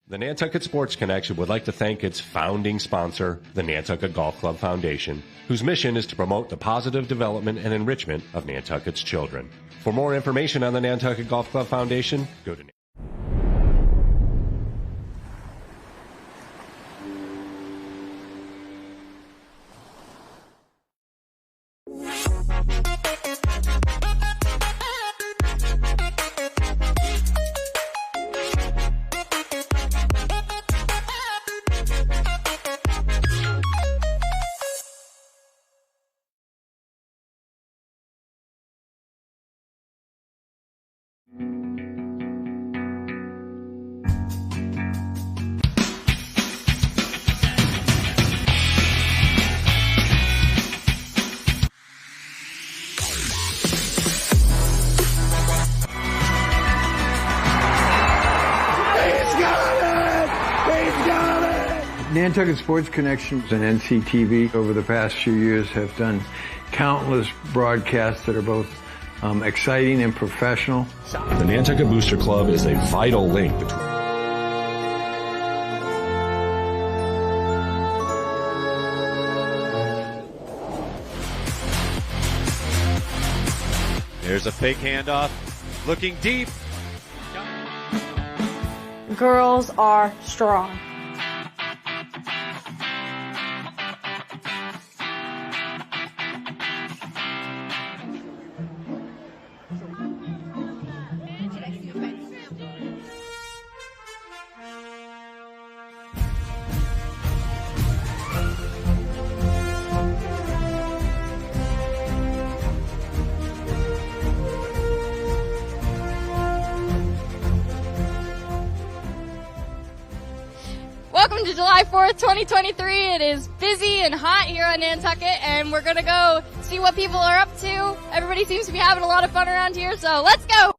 The Nantucket Sports Connection would like to thank its founding sponsor, the Nantucket Golf Club Foundation, whose mission is to promote the positive development and enrichment of Nantucket's children. For more information on the Nantucket Golf Club Foundation, go to Nantucket Sports Connection and NCTV over the past few years have done countless broadcasts that are both exciting and professional. The Nantucket Booster Club is a vital link between There's a fake handoff, looking deep. Girls are strong. Welcome to July 4th, 2023. It is busy and hot here on Nantucket, and we're going to go see what people are up to. Everybody seems to be having a lot of fun around here, so let's go!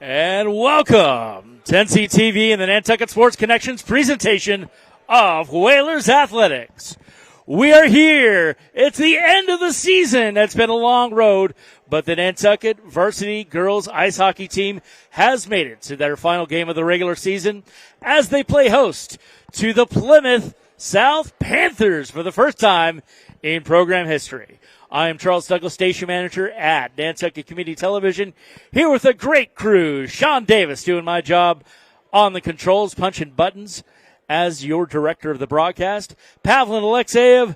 And welcome to NCTV and the Nantucket Sports Connection's presentation of Whalers Athletics. We are here. It's the end of the season. It's been a long road, but the Nantucket Varsity girls ice hockey team has made it to their final game of the regular season as they play host to the Plymouth South Panthers for the first time in program history. I am Charles Douglas, station manager at Nantucket Community Television, here with a great crew. Sean Davis doing my job on the controls, punching buttons as your director of the broadcast. Pavlin Alexeyev,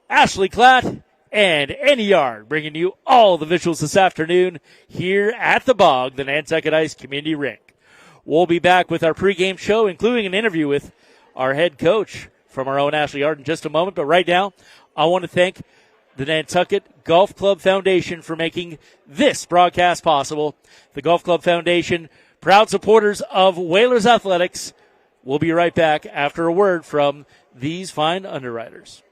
Ashley Klatt, and Andy Yard bringing you all the visuals this afternoon here at the Bog, the Nantucket Ice Community Rink. We'll be back with our pregame show, including an interview with our head coach from our own Ashley Yard in just a moment. But right now, I want to thank the Nantucket Golf Club Foundation for making this broadcast possible. The Golf Club Foundation, proud supporters of Whalers Athletics. We'll be right back after a word from these fine underwriters.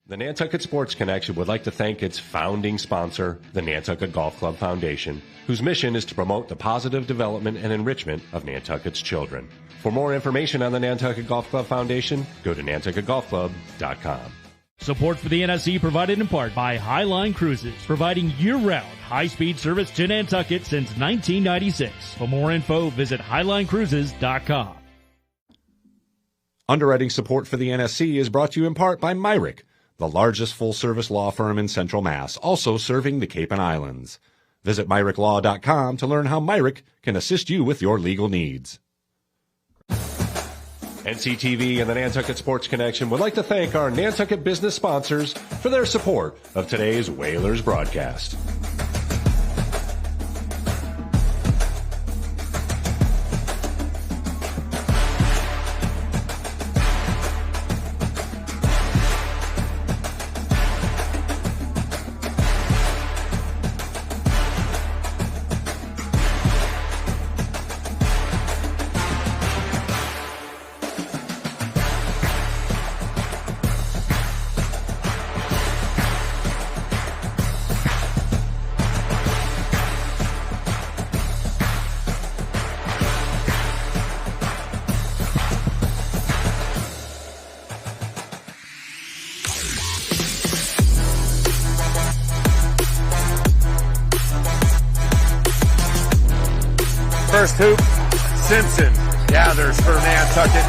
The Nantucket Sports Connection would like to thank its founding sponsor, the Nantucket Golf Club Foundation, whose mission is to promote the positive development and enrichment of Nantucket's children. For more information on the Nantucket Golf Club Foundation, go to nantucketgolfclub.com. Support for the NSC provided in part by Highline Cruises, providing year-round high-speed service to Nantucket since 1996. For more info, visit highlinecruises.com. Underwriting support for the NSC is brought to you in part by MIAA, the largest full-service law firm in Central Mass, also serving the Cape and Islands. Visit MIAAlaw.com to learn how MIAA can assist you with your legal needs. NCTV and the Nantucket Sports Connection would like to thank our Nantucket business sponsors for their support of today's Whalers broadcast. First hoop, Simpson gathers for Nantucket.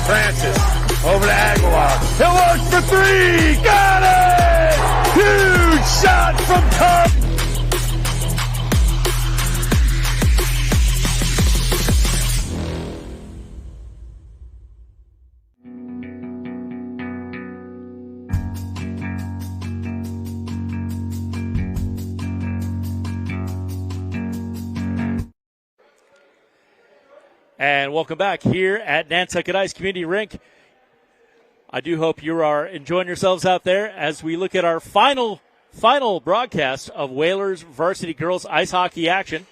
Francis over to Aguilar. He'll look for three. Got it! Huge shot from Carp. And welcome back here at Nantucket Ice Community Rink. I do hope you are enjoying yourselves out there as we look at our final broadcast of Whalers Varsity Girls Ice Hockey action.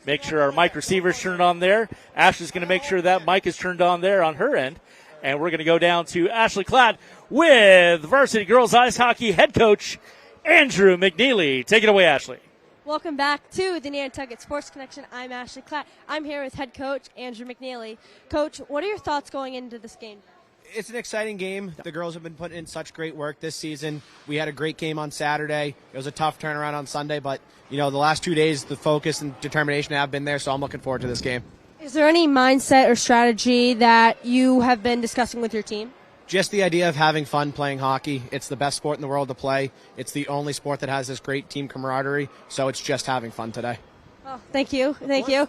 Make sure our mic receiver's turned on there. Ashley's going to make sure that mic is turned on there on her end. And we're going to go down to Ashley Klatt with Varsity Girls Ice Hockey head coach Andrew McNeely. Take it away, Ashley. Welcome back to the Nantucket Sports Connection. I'm Ashley Klatt. I'm here with head coach Andrew McNeely. Coach, what are your thoughts going into this game? It's an exciting game. The girls have been putting in such great work this season. We had a great game on Saturday. It was a tough turnaround on Sunday, but, the last 2 days, the focus and determination have been there, so I'm looking forward to this game. Is there any mindset or strategy that you have been discussing with your team? Just the idea of having fun playing hockey. It's the best sport in the world to play. It's the only sport that has this great team camaraderie, so it's just having fun today. Oh, thank you. Thank you.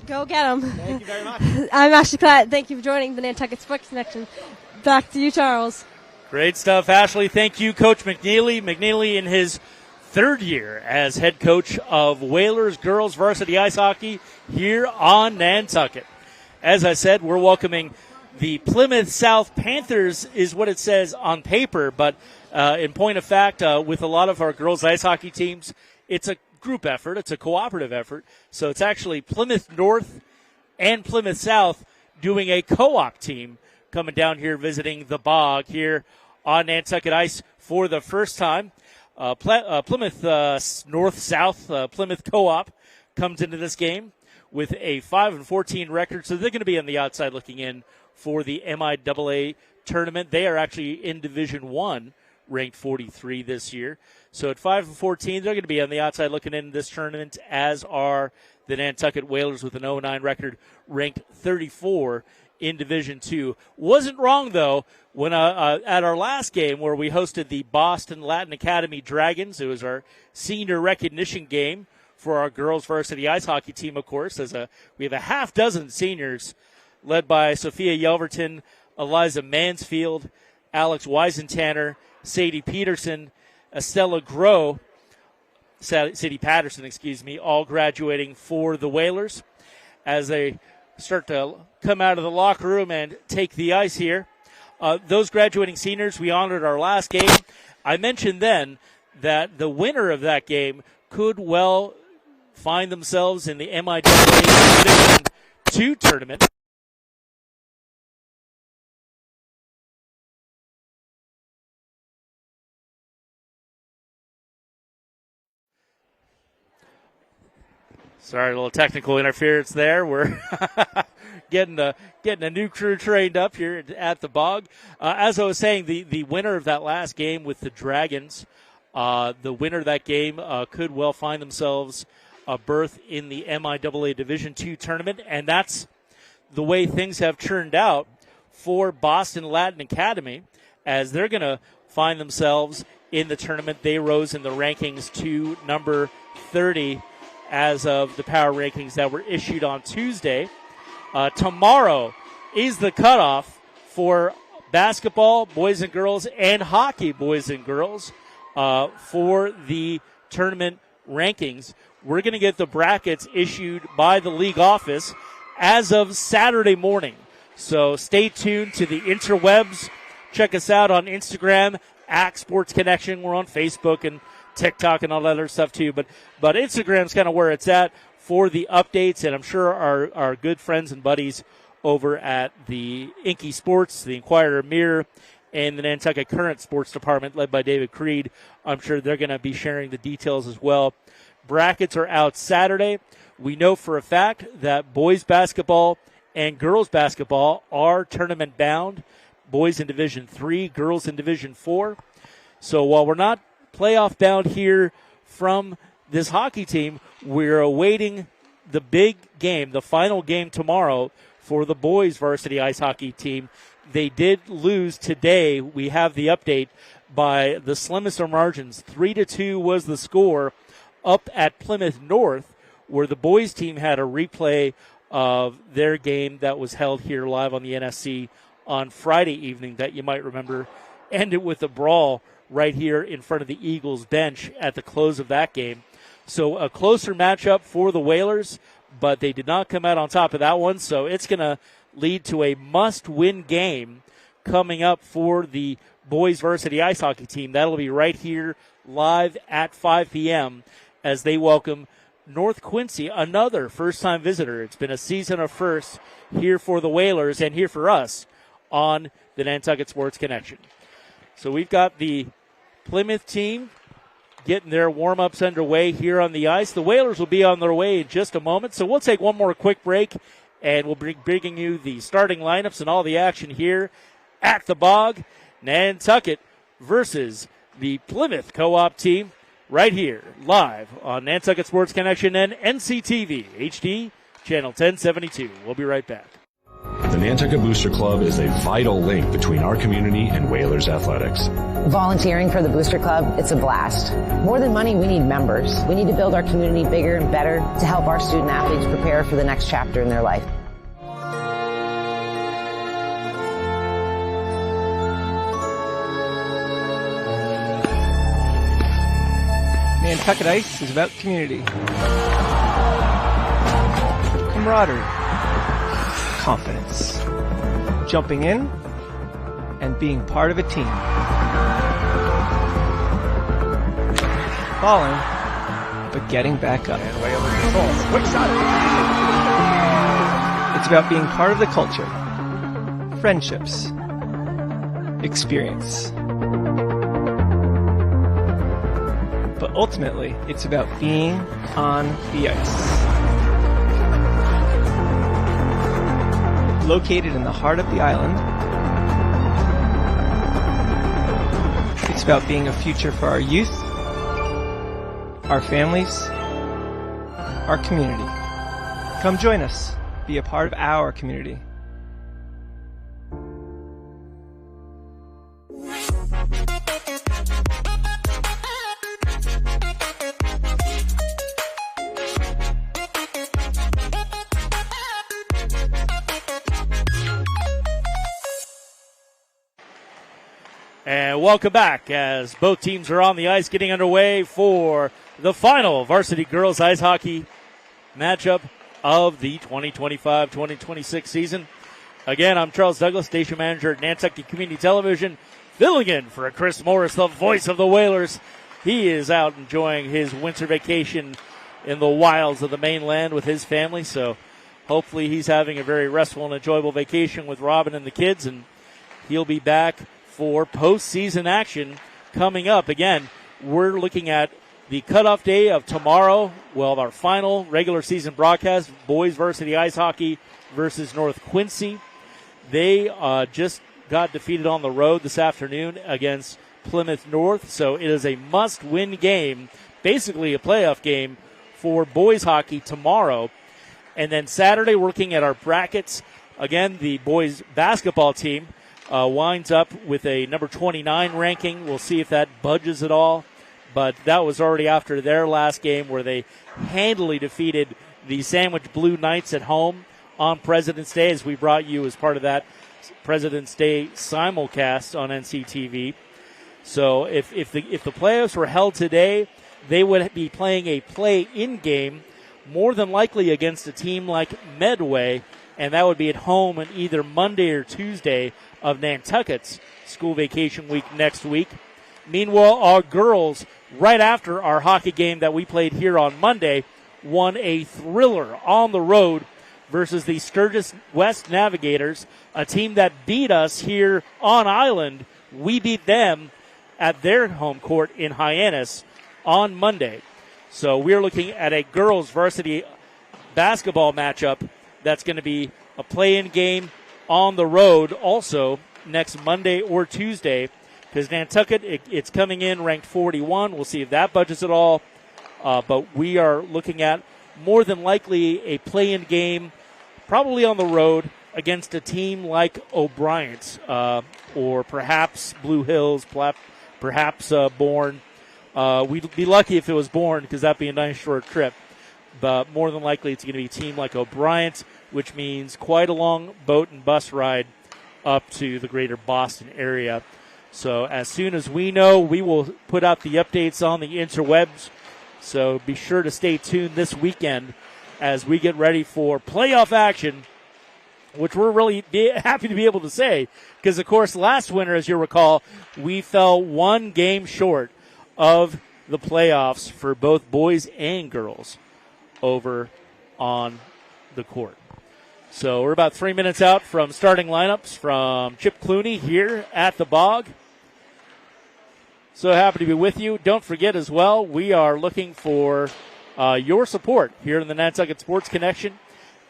Go get them. Thank you very much. I'm Ashley Klatt. Thank you for joining the Nantucket Sports Connection. Back to you, Charles. Great stuff, Ashley. Thank you, Coach McNeely. McNeely in his third year as head coach of Whalers girls varsity ice hockey here on Nantucket. As I said, we're welcoming the Plymouth South Panthers is what it says on paper, but in point of fact, with a lot of our girls ice hockey teams, it's a group effort. It's a cooperative effort. So it's actually Plymouth North and Plymouth South doing a co-op team coming down here visiting the Bog here on Nantucket Ice for the first time. Plymouth North-South, Plymouth Co-op comes into this game with a 5-14 record, so they're going to be on the outside looking in for the MIAA tournament. They are actually in Division I, ranked 43 this year. So at 5-14, they're going to be on the outside looking in this tournament, as are the Nantucket Whalers with an 0-9 record, ranked 34 in Division II. Wasn't wrong, though, when at our last game where we hosted the Boston Latin Academy Dragons. It was our senior recognition game for our girls varsity ice hockey team, of course. We have a half dozen seniors led by Sophia Yelverton, Eliza Mansfield, Alex Weisentanner, Sadie Peterson, Estella Groh, Sadie Patterson, all graduating for the Whalers as they start to come out of the locker room and take the ice here. Those graduating seniors we honored our last game. I mentioned then that the winner of that game could well find themselves in the MIAA Division II tournament. Sorry, a little technical interference there. We're getting a new crew trained up here at the Bog. As I was saying, the winner of that last game with the Dragons, the winner of that game could well find themselves a berth in the MIAA Division II tournament, and that's the way things have turned out for Boston Latin Academy, as they're going to find themselves in the tournament. They rose in the rankings to number 30 as of the power rankings that were issued on Tuesday. Tomorrow is the cutoff for basketball, boys and girls, and hockey, boys and girls, for the tournament rankings. We're going to get the brackets issued by the league office as of Saturday morning. So stay tuned to the interwebs. Check us out on Instagram, @Sports Connection. We're on Facebook and TikTok and all that other stuff too, but Instagram's kind of where it's at for the updates, and I'm sure our good friends and buddies over at the Inky Sports, the Inquirer Mirror, and the Nantucket Current Sports Department led by David Creed, I'm sure they're going to be sharing the details as well. Brackets are out Saturday. We know for a fact that boys basketball and girls basketball are tournament bound, boys in Division III, girls in Division IV. So while we're not playoff bound here from this hockey team, we're awaiting the big game, the final game tomorrow for the boys varsity ice hockey team. They did lose today. We have the update by the slimmest of margins. 3-2 was the score up at Plymouth North, where the boys team had a replay of their game that was held here live on the NSC on Friday evening that you might remember ended with a brawl right here in front of the Eagles bench at the close of that game. So a closer matchup for the Whalers, but they did not come out on top of that one. So it's going to lead to a must-win game coming up for the boys varsity ice hockey team. That'll be right here live at 5 p.m. as they welcome North Quincy, another first-time visitor. It's been a season of firsts here for the Whalers and here for us on the Nantucket Sports Connection. So we've got the Plymouth team getting their warm-ups underway here on the ice. The Whalers will be on their way in just a moment, so we'll take one more quick break, and we'll be bringing you the starting lineups and all the action here at the Bog. Nantucket versus the Plymouth Co-op team right here, live on Nantucket Sports Connection and NCTV HD Channel 1072. We'll be right back. The Nantucket Booster Club is a vital link between our community and Whalers athletics. Volunteering for the Booster Club, it's a blast. More than money, we need members. We need to build our community bigger and better to help our student athletes prepare for the next chapter in their life. Nantucket Ice is about community, camaraderie, confidence, jumping in, and being part of a team. Falling, but getting back up. It's about being part of the culture, friendships, experience. But ultimately, it's about being on the ice. Located in the heart of the island, it's about being a future for our youth, our families, our community. Come join us. Be a part of our community. And welcome back as both teams are on the ice getting underway for the final varsity girls ice hockey matchup of the 2025-2026 season. Again, I'm Charles Douglas, station manager at Nantucket Community Television, filling in for Chris Morris, the voice of the Whalers. He is out enjoying his winter vacation in the wilds of the mainland with his family, so hopefully he's having a very restful and enjoyable vacation with Robin and the kids, and he'll be back for postseason action coming up. Again, we're looking at the cutoff day of tomorrow. Well, our final regular season broadcast, boys varsity ice hockey versus North Quincy. They just got defeated on the road this afternoon against Plymouth North, so it is a must-win game, basically a playoff game for boys hockey tomorrow. And then Saturday, we're looking at our brackets. Again, the boys basketball team winds up with a number 29 ranking. We'll see if that budges at all. But that was already after their last game where they handily defeated the Sandwich Blue Knights at home on President's Day, as we brought you as part of that President's Day simulcast on NCTV. So if the playoffs were held today, they would be playing a play-in game, more than likely against a team like Medway, and that would be at home on either Monday or Tuesday of Nantucket's school vacation week next week. Meanwhile, our girls, right after our hockey game that we played here on Monday, won a thriller on the road versus the Sturgis West Navigators, a team that beat us here on island. We beat them at their home court in Hyannis on Monday. So we're looking at a girls varsity basketball matchup that's going to be a play-in game on the road also next Monday or Tuesday, because Nantucket, it's coming in ranked 41. We'll see if that budgets at all. But we are looking at more than likely a play-in game, probably on the road against a team like O'Brien's or perhaps Blue Hills, perhaps Bourne. We'd be lucky if it was Bourne, because that'd be a nice short trip. But more than likely it's going to be a team like O'Brien's, which means quite a long boat and bus ride up to the greater Boston area. So as soon as we know, we will put out the updates on the interwebs. So be sure to stay tuned this weekend as we get ready for playoff action, which we're really happy to be able to say, because, of course, last winter, as you recall, we fell one game short of the playoffs for both boys and girls over on the court. So we're about 3 minutes out from starting lineups from Chip Clooney here at the Bog. So happy to be with you. Don't forget as well, we are looking for your support here in the Nantucket Sports Connection.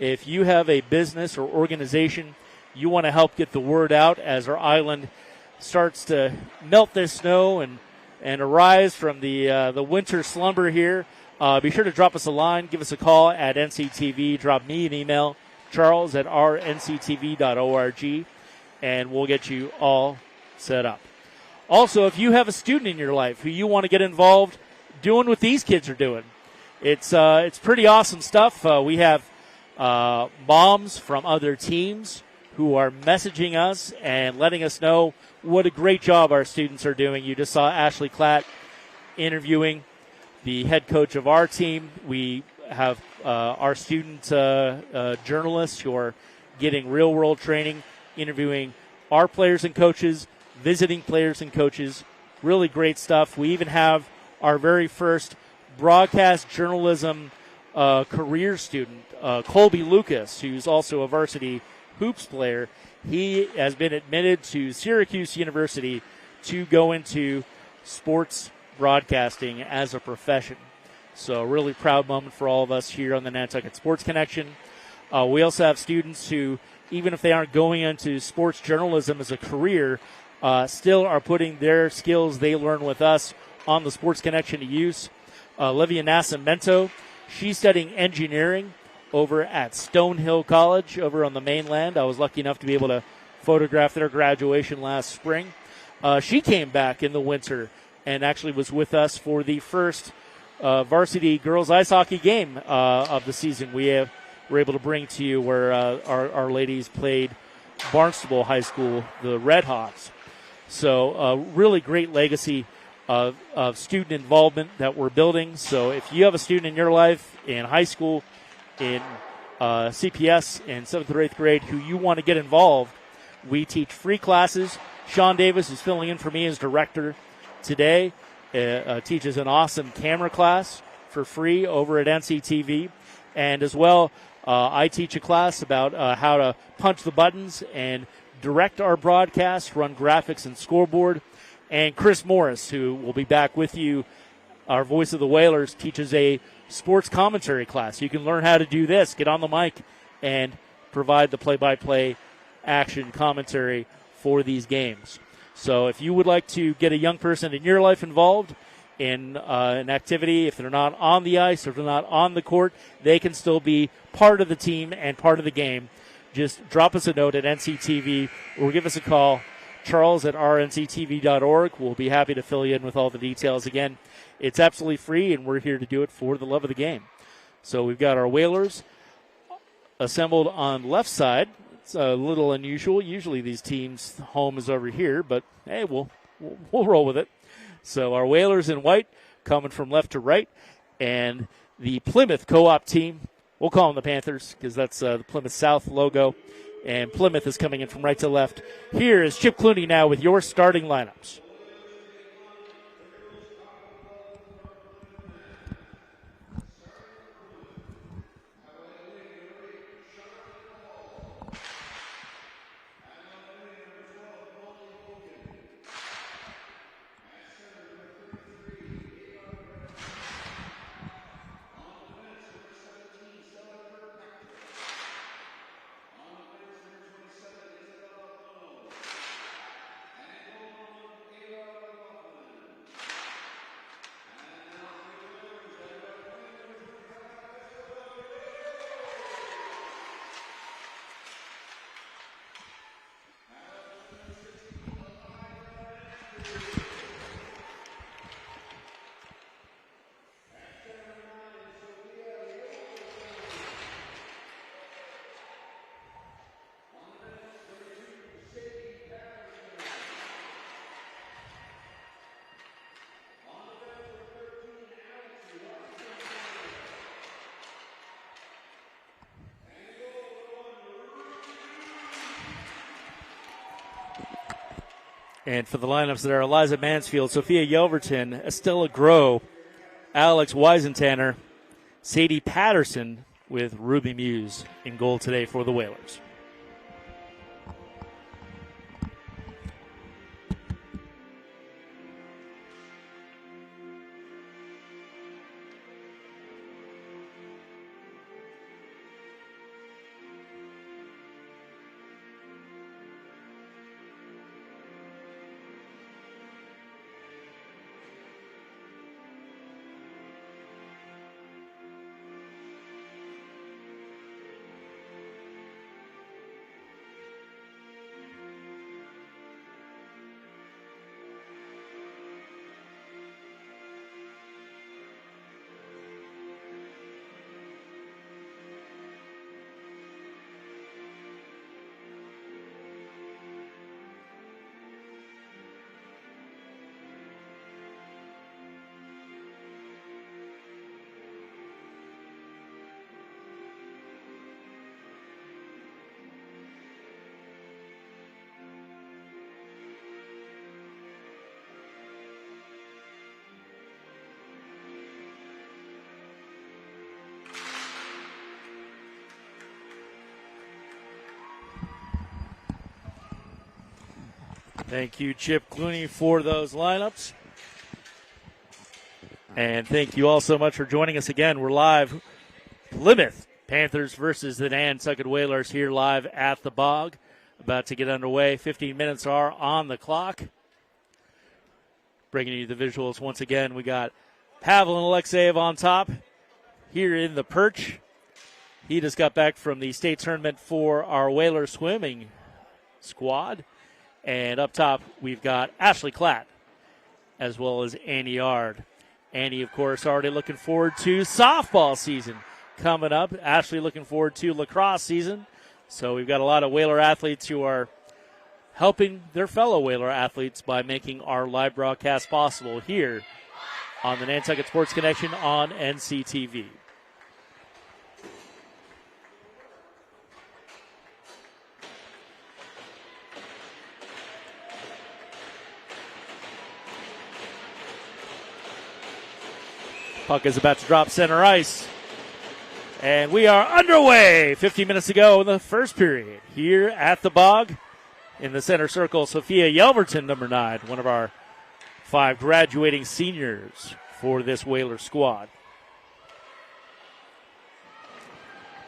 If you have a business or organization you want to help get the word out as our island starts to melt this snow and arise from the winter slumber here, Be sure to drop us a line. Give us a call at NCTV. Drop me an email, charles@rnctv.org, and we'll get you all set up. Also, if you have a student in your life who you want to get involved doing what these kids are doing, it's pretty awesome stuff. We have moms from other teams who are messaging us and letting us know what a great job our students are doing. You just saw Ashley Klatt interviewing the head coach of our team. We have our student journalists who are getting real-world training, interviewing our players and coaches, visiting players and coaches. Really great stuff. We even have our very first broadcast journalism career student, Colby Lucas, who's also a varsity hoops player. He has been admitted to Syracuse University to go into sports broadcasting as a profession. So a really proud moment for all of us here on the Nantucket Sports Connection. We also have students who, even if they aren't going into sports journalism as a career, still are putting their skills they learn with us on the Sports Connection to use. Olivia Nascimento, she's studying engineering over at Stonehill College over on the mainland. I was lucky enough to be able to photograph their graduation last spring. She came back in the winter and actually was with us for the first varsity girls ice hockey game of the season we were able to bring to you, where our ladies played Barnstable High School, the Red Hawks. So really great legacy of student involvement that we're building. So if you have a student in your life in high school, in CPS, in 7th or 8th grade who you want to get involved, we teach free classes. Sean Davis, who's filling in for me as director today, teaches an awesome camera class for free over at NCTV. And as well, I teach a class about how to punch the buttons and direct our broadcast, run graphics and scoreboard. And Chris Morris, who will be back with you, our voice of the Whalers, teaches a sports commentary class. You can learn how to do this, get on the mic, and provide the play-by-play action commentary for these games. So if you would like to get a young person in your life involved in an activity, if they're not on the ice or if they're not on the court, they can still be part of the team and part of the game. Just drop us a note at NCTV or give us a call, charles@rnctv.org. We'll be happy to fill you in with all the details. Again, it's absolutely free, and we're here to do it for the love of the game. So we've got our Whalers assembled on left side. It's a little unusual. Usually these teams' home is over here, but hey, we'll roll with it. So our Whalers in white coming from left to right, and the Plymouth co-op team, we'll call them the Panthers because that's the Plymouth South logo, and Plymouth is coming in from right to left. Here is Chip Clooney now with your starting lineups. And for the lineups there, Eliza Mansfield, Sophia Yelverton, Estella Groh, Alex Weisentanner, Sadie Patterson with Ruby Muse in goal today for the Whalers. Thank you, Chip Clooney, for those lineups. And thank you all so much for joining us again. We're live. Plymouth Panthers versus the Nantucket Whalers here live at the Bog. About to get underway. 15 minutes are on the clock. Bringing you the visuals once again. We got Pavel and Alexeyev on top here in the perch. He just got back from the state tournament for our Whaler swimming squad. And up top, we've got Ashley Klatt as well as Annie Yard. Annie, of course, already looking forward to softball season coming up. Ashley looking forward to lacrosse season. So we've got a lot of Whaler athletes who are helping their fellow Whaler athletes by making our live broadcast possible here on the Nantucket Sports Connection on NCTV. Puck is about to drop center ice. And we are underway. 15 minutes to go in the first period here at the Bog. In the center circle, Sophia Yelverton, number 9, one of our 5 graduating seniors for this Whaler squad.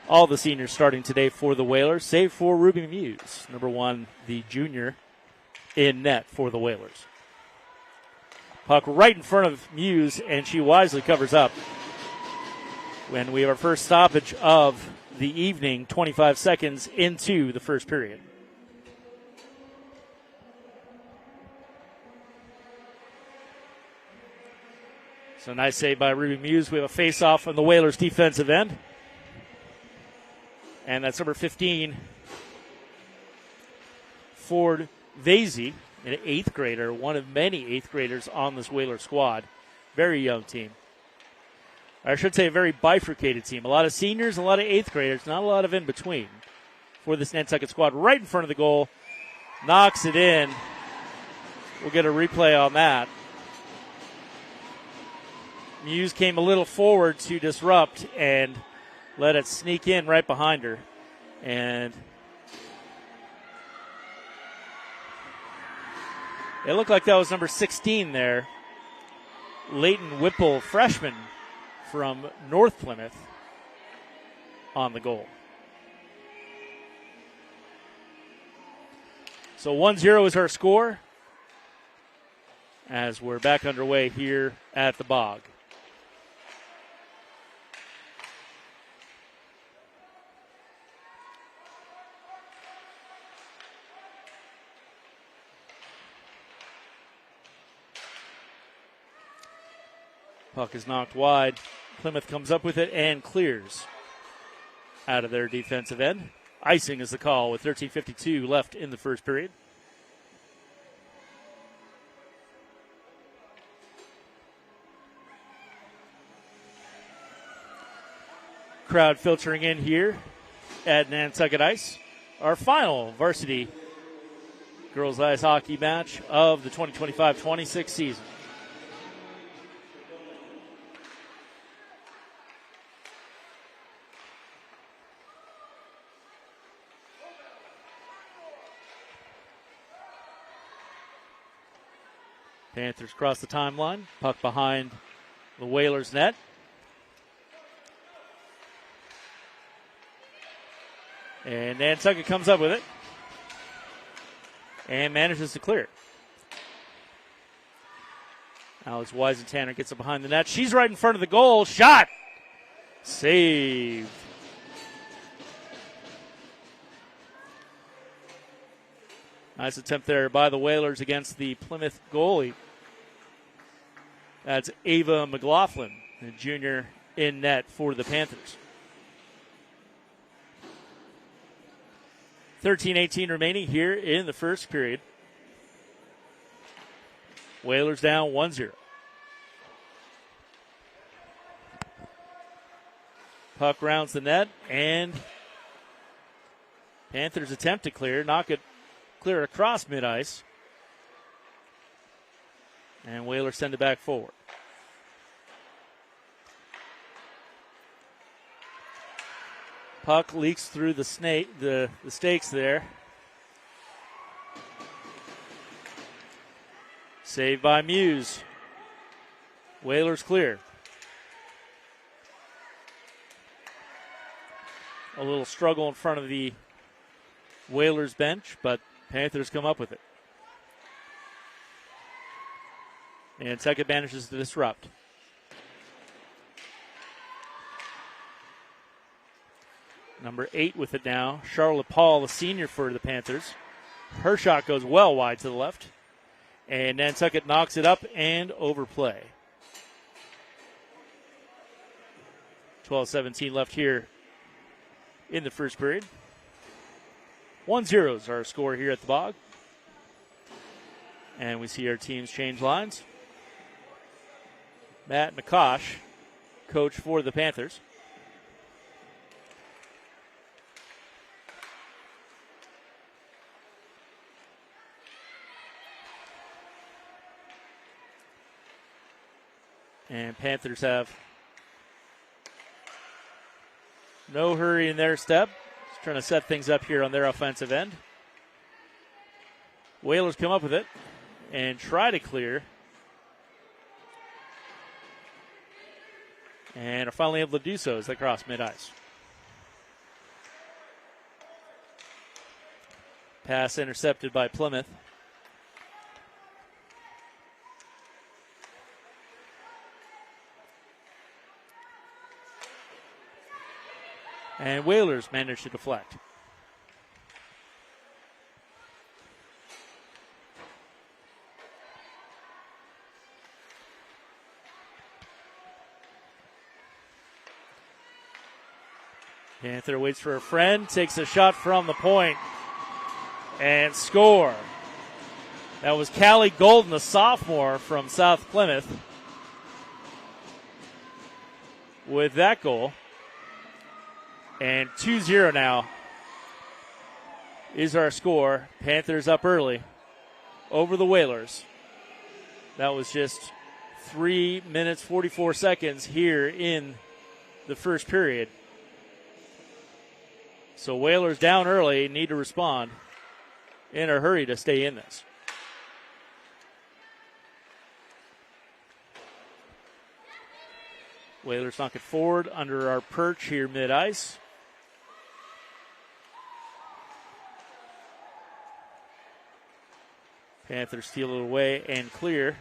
All the seniors starting today for the Whalers, save for Ruby Muse, number 1, the junior, in net for the Whalers. Puck right in front of Muse, and she wisely covers up. When we have our first stoppage of the evening, 25 seconds into the first period. So nice save by Ruby Muse. We have a face-off on the Whalers' defensive end. And that's number 15, Ford Vasey, an 8th grader, one of many 8th graders on this Whaler squad. Very young team. I should say a very bifurcated team. A lot of seniors, a lot of 8th graders, not a lot of in between for this Nantucket squad. Right in front of the goal, knocks it in. We'll get a replay on that. Muse came a little forward to disrupt and let it sneak in right behind her. And it looked like that was number 16 there. Leighton Whipple, freshman from North Plymouth, on the goal. So 1-0 is our score as we're back underway here at the Bog. Puck is knocked wide. Plymouth comes up with it and clears out of their defensive end. Icing is the call with 13:52 left in the first period. Crowd filtering in here at Nantucket Ice. Our final varsity girls ice hockey match of the 2025-26 season. Panthers cross the timeline. Puck behind the Whalers' net. And Nantucket comes up with it. And manages to clear it. Alex Weisentanner gets it behind the net. She's right in front of the goal. Shot! Saved. Nice attempt there by the Whalers against the Plymouth goalie. That's Ava McLaughlin, the junior in net for the Panthers. 13:18 remaining here in the first period. Whalers down 1-0. Puck rounds the net, and Panthers attempt to clear, clear it across mid-ice. And Whalers send it back forward. Puck leaks through the stakes there. Saved by Muse. Whalers clear. A little struggle in front of the Whalers bench, but Panthers come up with it. And Nantucket manages to disrupt. Number 8 with it now. Charlotte Paul, the senior for the Panthers. Her shot goes well wide to the left. And Nantucket knocks it up and overplay. 12-17 left here in the first period. 1-0 is our score here at the Bog. And we see our teams change lines. Matt McCosh, coach for the Panthers. And Panthers have no hurry in their step. Just trying to set things up here on their offensive end. Whalers come up with it and try to clear. And are finally able to do so as they cross mid-ice. Pass intercepted by Plymouth. And Whalers managed to deflect. Panther waits for a friend, takes a shot from the point, and score. That was Callie Golden, the sophomore from South Plymouth, with that goal. And 2-0 now is our score. Panthers up early over the Whalers. That was just 3 minutes, 44 seconds here in the first period. So Whalers down early, need to respond in a hurry to stay in this. Whalers knock it forward under our perch here mid-ice. Panthers steal it away and clear.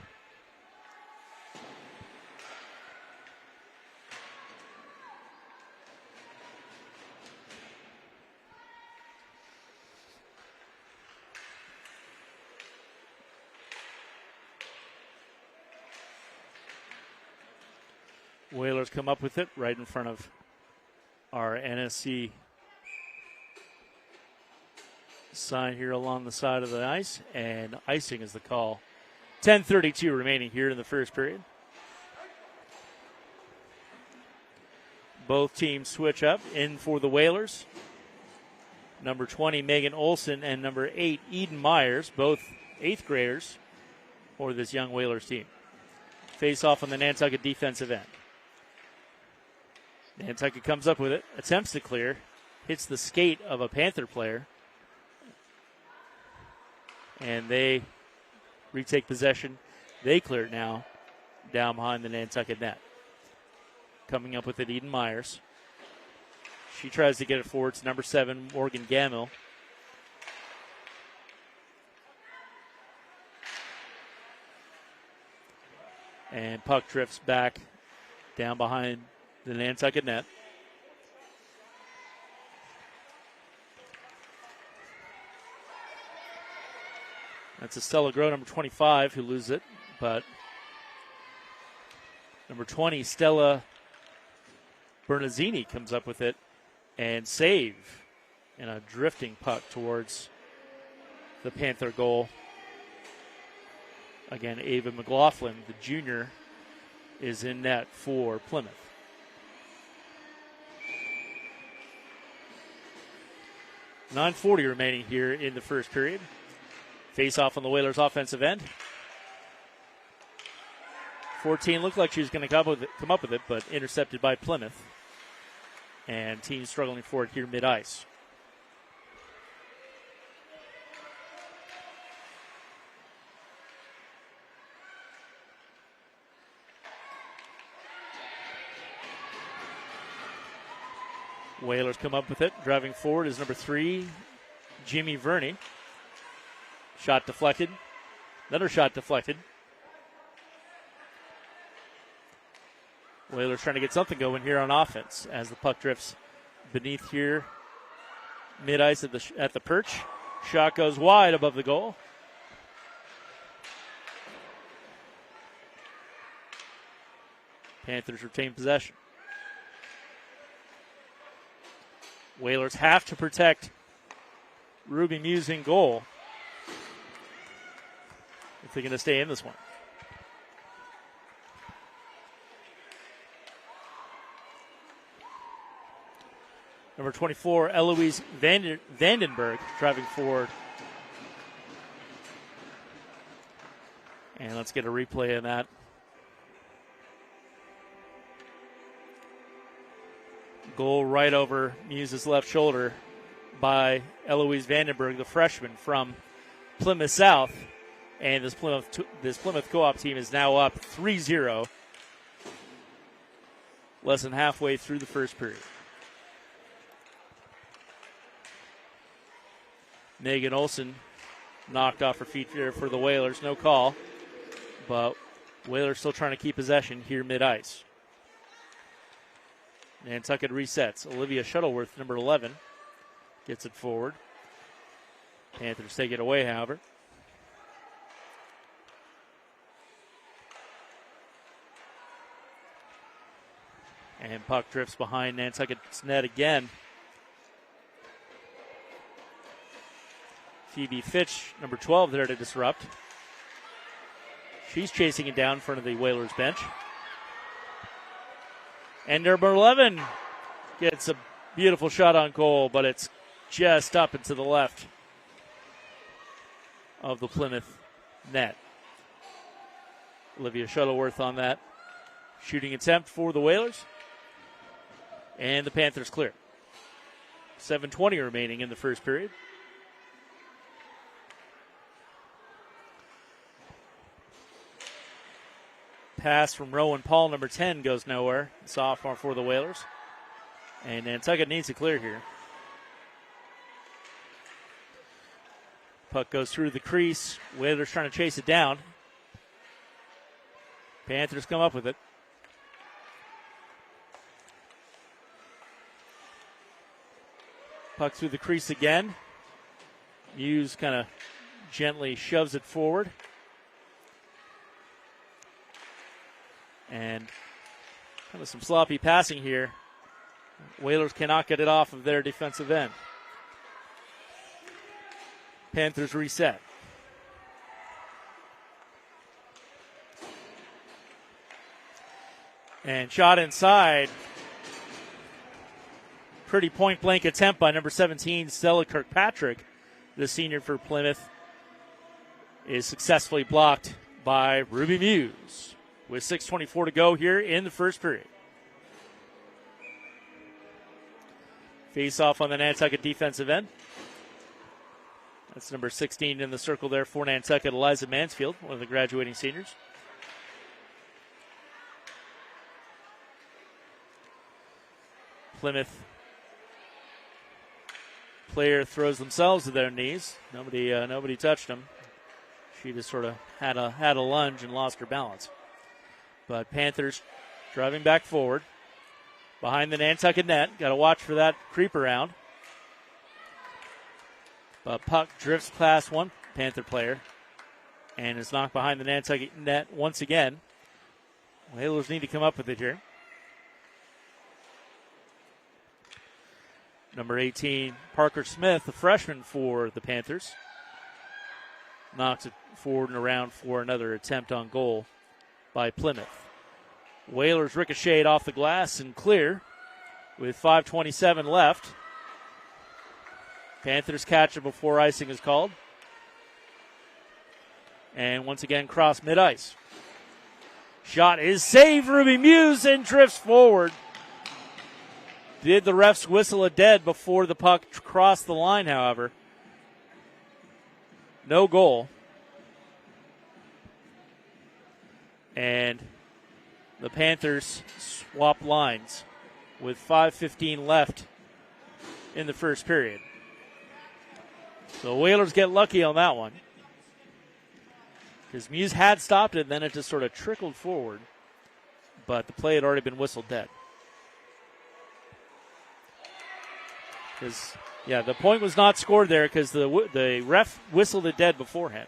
Whalers come up with it right in front of our NSC sign here along the side of the ice, and icing is the call. 10:32 remaining here in the first period. Both teams switch up. In for the Whalers, number 20 Megan Olson and number 8 Eden Myers, both 8th graders for this young Whalers team. Face off on the Nantucket defensive end. Nantucket comes up with it, attempts to clear, hits the skate of a Panther player, and they retake possession. They clear it now down behind the Nantucket net. Coming up with it, Eden Myers. She tries to get it forward to number 7, Morgan Gammill. And puck drifts back down behind the Nantucket net. That's Estella Groh, number 25, who loses it. But number 20, Stella Bernazzini, comes up with it and save in a drifting puck towards the Panther goal. Again, Ava McLaughlin, the junior, is in net for Plymouth. .9:40 remaining here in the first period. Face off on the Whalers' offensive end. 14 looked like she was going to come up with it, but intercepted by Plymouth. And team struggling for it here mid-ice. Whalers come up with it. Driving forward is number 3, Jimmy Verney. Shot deflected. Another shot deflected. Whalers trying to get something going here on offense as the puck drifts beneath here. Mid-ice at the perch. Shot goes wide above the goal. Panthers retain possession. Whalers have to protect Ruby Muse in goal if they're going to stay in this one. Number 24, Eloise Vandenberg driving forward. And let's get a replay of that. Goal right over Muse's left shoulder by Eloise Vandenberg, the freshman from Plymouth South. And this Plymouth Co-op team is now up 3-0. Less than halfway through the first period. Megan Olsen knocked off her feet here for the Whalers. No call. But Whalers still trying to keep possession here mid-ice. Nantucket resets. Olivia Shuttleworth, number 11, gets it forward. Panthers take it away, however. And puck drifts behind Nantucket's net again. Phoebe Fitch, number 12, there to disrupt. She's chasing it down in front of the Whalers bench. And number 11 gets a beautiful shot on goal, but it's just up and to the left of the Plymouth net. Olivia Shuttleworth on that shooting attempt for the Whalers. And the Panthers clear. 7:20 remaining in the first period. Pass from Rowan Paul, number 10, goes nowhere. Sophomore for the Whalers. And Nantucket needs to clear here. Puck goes through the crease. Whalers trying to chase it down. Panthers come up with it. Puck through the crease again. Muse kind of gently shoves it forward. And kind of some sloppy passing here. Whalers cannot get it off of their defensive end. Panthers reset. And shot inside. Pretty point-blank attempt by number 17, Stella Kirkpatrick. The senior for Plymouth is successfully blocked by Ruby Muse. With 6:24 to go here in the first period. Face off on the Nantucket defensive end. That's number 16 in the circle there for Nantucket, Eliza Mansfield, one of the graduating seniors. Plymouth player throws themselves to their knees. Nobody touched them. She just sort of had a lunge and lost her balance. But Panthers driving back forward behind the Nantucket net. Got to watch for that creep around. But puck drifts past one Panther player and is knocked behind the Nantucket net once again. Whalers need to come up with it here. Number 18, Parker Smith, the freshman for the Panthers, knocks it forward and around for another attempt on goal by Plymouth. Whalers ricocheted off the glass and clear with 5:27 left. Panthers catch it before icing is called. And once again, cross mid-ice. Shot is saved. Ruby Muse and drifts forward. Did the refs whistle a dead before the puck crossed the line, however? No goal. And the Panthers swap lines with 5:15 left in the first period. So Whalers get lucky on that one, because Muse had stopped it, and then it just sort of trickled forward, but the play had already been whistled dead. Because, yeah, the point was not scored there because the ref whistled it dead beforehand.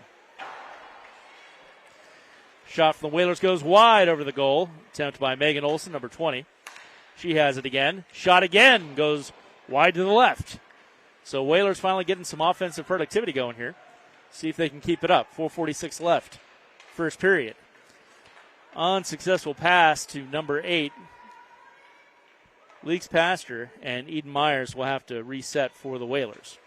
Shot from the Whalers goes wide over the goal. Attempt by Megan Olson, number 20. She has it again. Shot again goes wide to the left. So Whalers finally getting some offensive productivity going here. See if they can keep it up. 4:46 left. First period. Unsuccessful pass to number 8. Leaks past her, and Eden Myers will have to reset for the Whalers.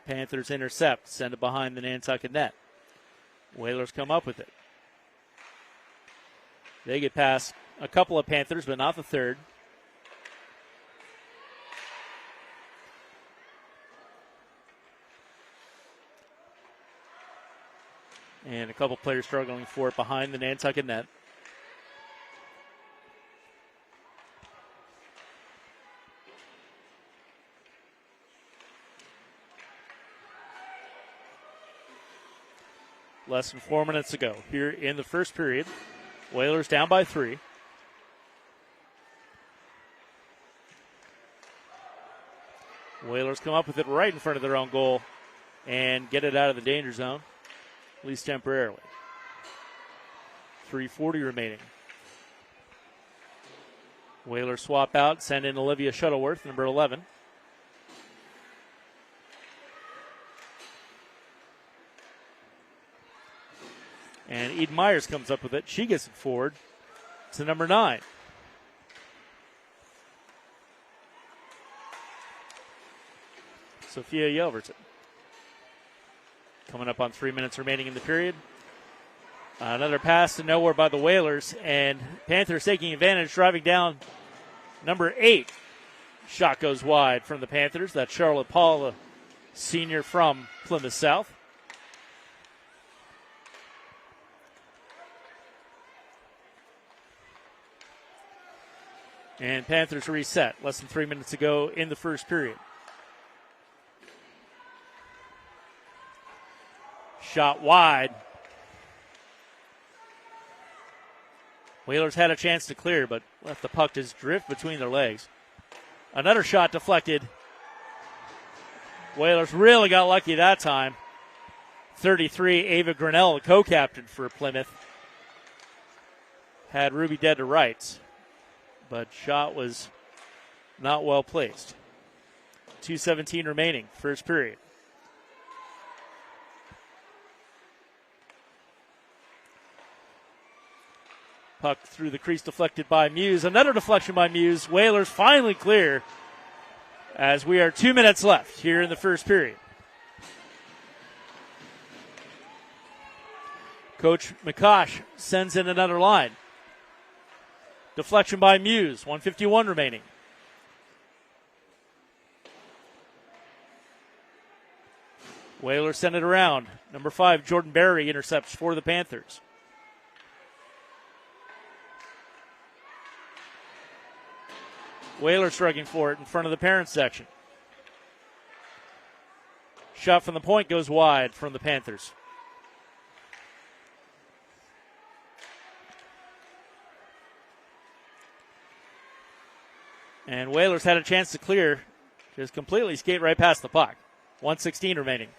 Panthers intercept, send it behind the Nantucket net. Whalers come up with it. They get past a couple of Panthers, but not the third. And a couple players struggling for it behind the Nantucket net. Less than 4 minutes to go here in the first period. Whalers down by 3. Whalers come up with it right in front of their own goal and get it out of the danger zone, at least temporarily. 3:40 remaining. Whalers swap out, send in Olivia Shuttleworth, number 11. And Eden Myers comes up with it. She gets it forward to number 9. Sophia Yelverton. Coming up on 3 minutes remaining in the period. Another pass to nowhere by the Whalers, and Panthers taking advantage, driving down number 8. Shot goes wide from the Panthers. That's Charlotte Paul, a senior from Plymouth South. And Panthers reset. Less than 3 minutes to go in the first period. Shot wide. Whalers had a chance to clear, but left the puck just drift between their legs. Another shot deflected. Whalers really got lucky that time. 33, Ava Grinnell, the co-captain for Plymouth, had Ruby dead to rights, but shot was not well placed. 2:17 remaining, first period. Puck through the crease, deflected by Muse. Another deflection by Muse. Whalers finally clear as we are 2 minutes left here in the first period. Coach McCosh sends in another line. Deflection by Muse. 1:51 remaining. Whalers send it around. Number 5, Jordan Berry, intercepts for the Panthers. Whalers struggling for it in front of the parents section. Shot from the point goes wide from the Panthers. And Whalers had a chance to clear, just completely skate right past the puck. 1:16 remaining.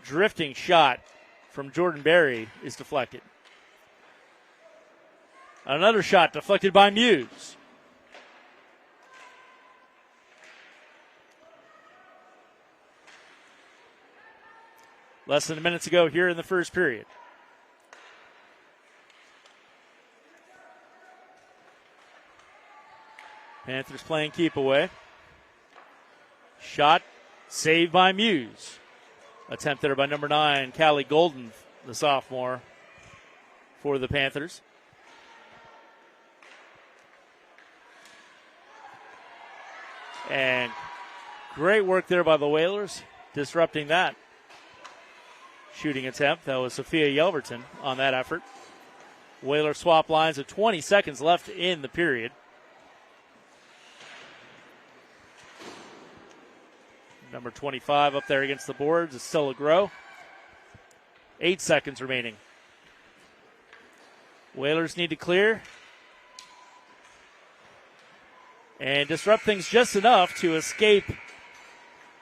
Drifting shot from Jordan Berry is deflected. Another shot deflected by Muse. Less than a minute to go here in the first period. Panthers playing keep away. Shot saved by Muse. Attempt there by number 9, Callie Golden, the sophomore for the Panthers. And great work there by the Whalers, disrupting that. shooting attempt. That was Sophia Yelverton on that effort. Whalers swap lines with 20 seconds left in the period. Number 25 up there against the boards is Stella Grow. 8 seconds remaining. Whalers need to clear and disrupt things just enough to escape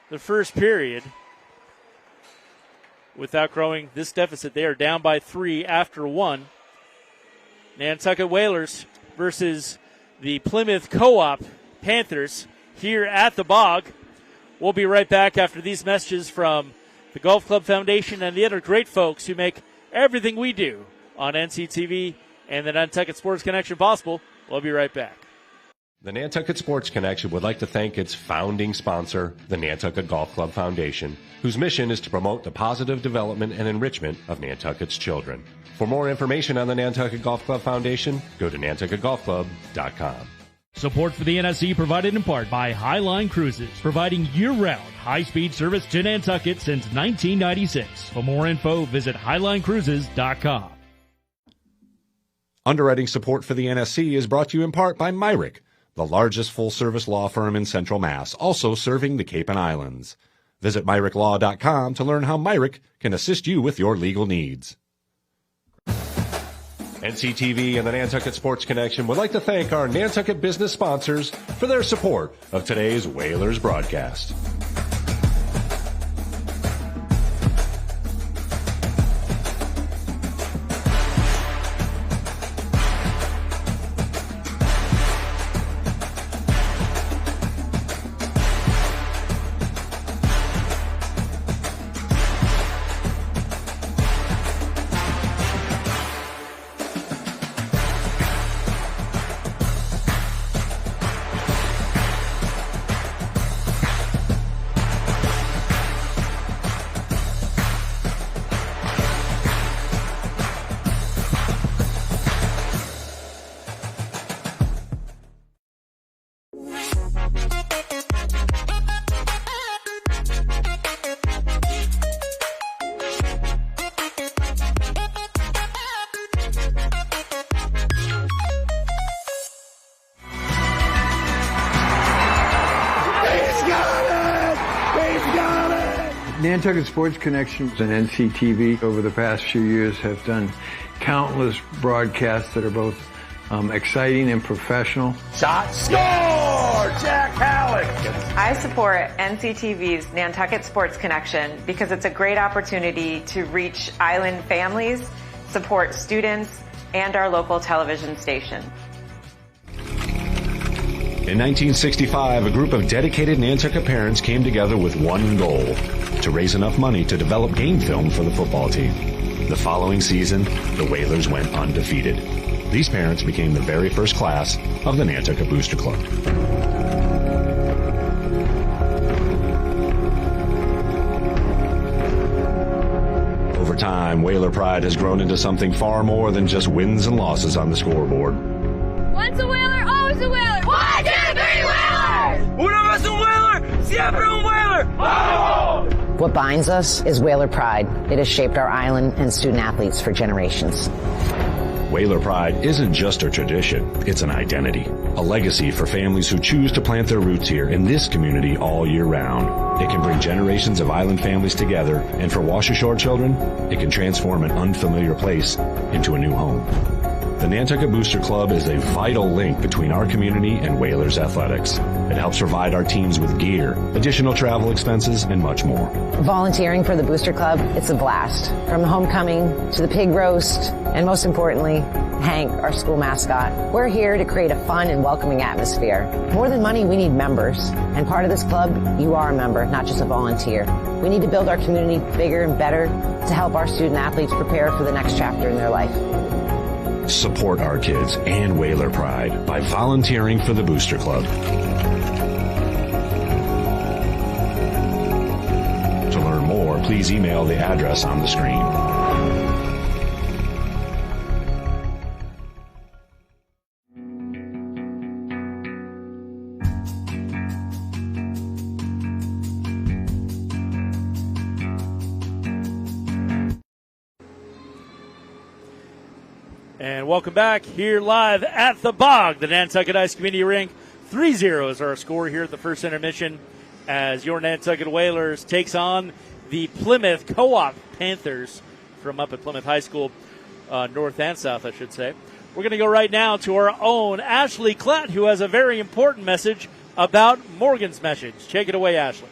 the first period without growing this deficit. They are down by 3 after 1. Nantucket Whalers versus the Plymouth Co-op Panthers here at the Bog. We'll be right back after these messages from the Golf Club Foundation and the other great folks who make everything we do on NCTV and the Nantucket Sports Connection possible. We'll be right back. The Nantucket Sports Connection would like to thank its founding sponsor, the Nantucket Golf Club Foundation, whose mission is to promote the positive development and enrichment of Nantucket's children. For more information on the Nantucket Golf Club Foundation, go to nantucketgolfclub.com. Support for the NSC provided in part by Highline Cruises, providing year-round high-speed service to Nantucket since 1996. For more info, visit highlinecruises.com. Underwriting support for the NSC is brought to you in part by MIAA, the largest full-service law firm in Central Mass, also serving the Cape and Islands. Visit MIAALaw.com to learn how MIAA can assist you with your legal needs. NCTV and the Nantucket Sports Connection would like to thank our Nantucket business sponsors for their support of today's Whalers broadcast. Nantucket Sports Connection and NCTV over the past few years have done countless broadcasts that are both exciting and professional. Shot, score! Jack Halleck! I support NCTV's Nantucket Sports Connection because it's a great opportunity to reach island families, support students, and our local television station. In 1965, a group of dedicated Nantucket parents came together with one goal: to raise enough money to develop game film for the football team. The following season, the Whalers went undefeated. These parents became the very first class of the Nantucket Booster Club. Over time, Whaler pride has grown into something far more than just wins and losses on the scoreboard. Once a Whaler, always a Whaler. 1, 2, 3, Whalers! Una vez un Whaler, siempre un Whaler! Vamos! What binds us is Whaler pride. It has shaped our island and student athletes for generations. Whaler pride isn't just a tradition, it's an identity, a legacy for families who choose to plant their roots here in this community all year round. It can bring generations of island families together, and for Wash Ashore children, it can transform an unfamiliar place into a new home. The Nantucket Booster Club is a vital link between our community and Whalers athletics. It helps provide our teams with gear, additional travel expenses, and much more. Volunteering for the Booster Club, it's a blast. From the homecoming to the pig roast, and most importantly, Hank, our school mascot. We're here to create a fun and welcoming atmosphere. More than money, we need members. And part of this club, you are a member, not just a volunteer. We need to build our community bigger and better to help our student athletes prepare for the next chapter in their life. Support our kids and Whaler pride by volunteering for the Booster Club. To learn more, please email the address on the screen. And welcome back here live at the Bog, the Nantucket Ice Community Rink. 3-0 is our score here at the first intermission as your Nantucket Whalers takes on the Plymouth Co-op Panthers from up at Plymouth High School, north and south, I should say. We're going to go right now to our own Ashley Klatt, who has a very important message about Morgan's message. Take it away, Ashley.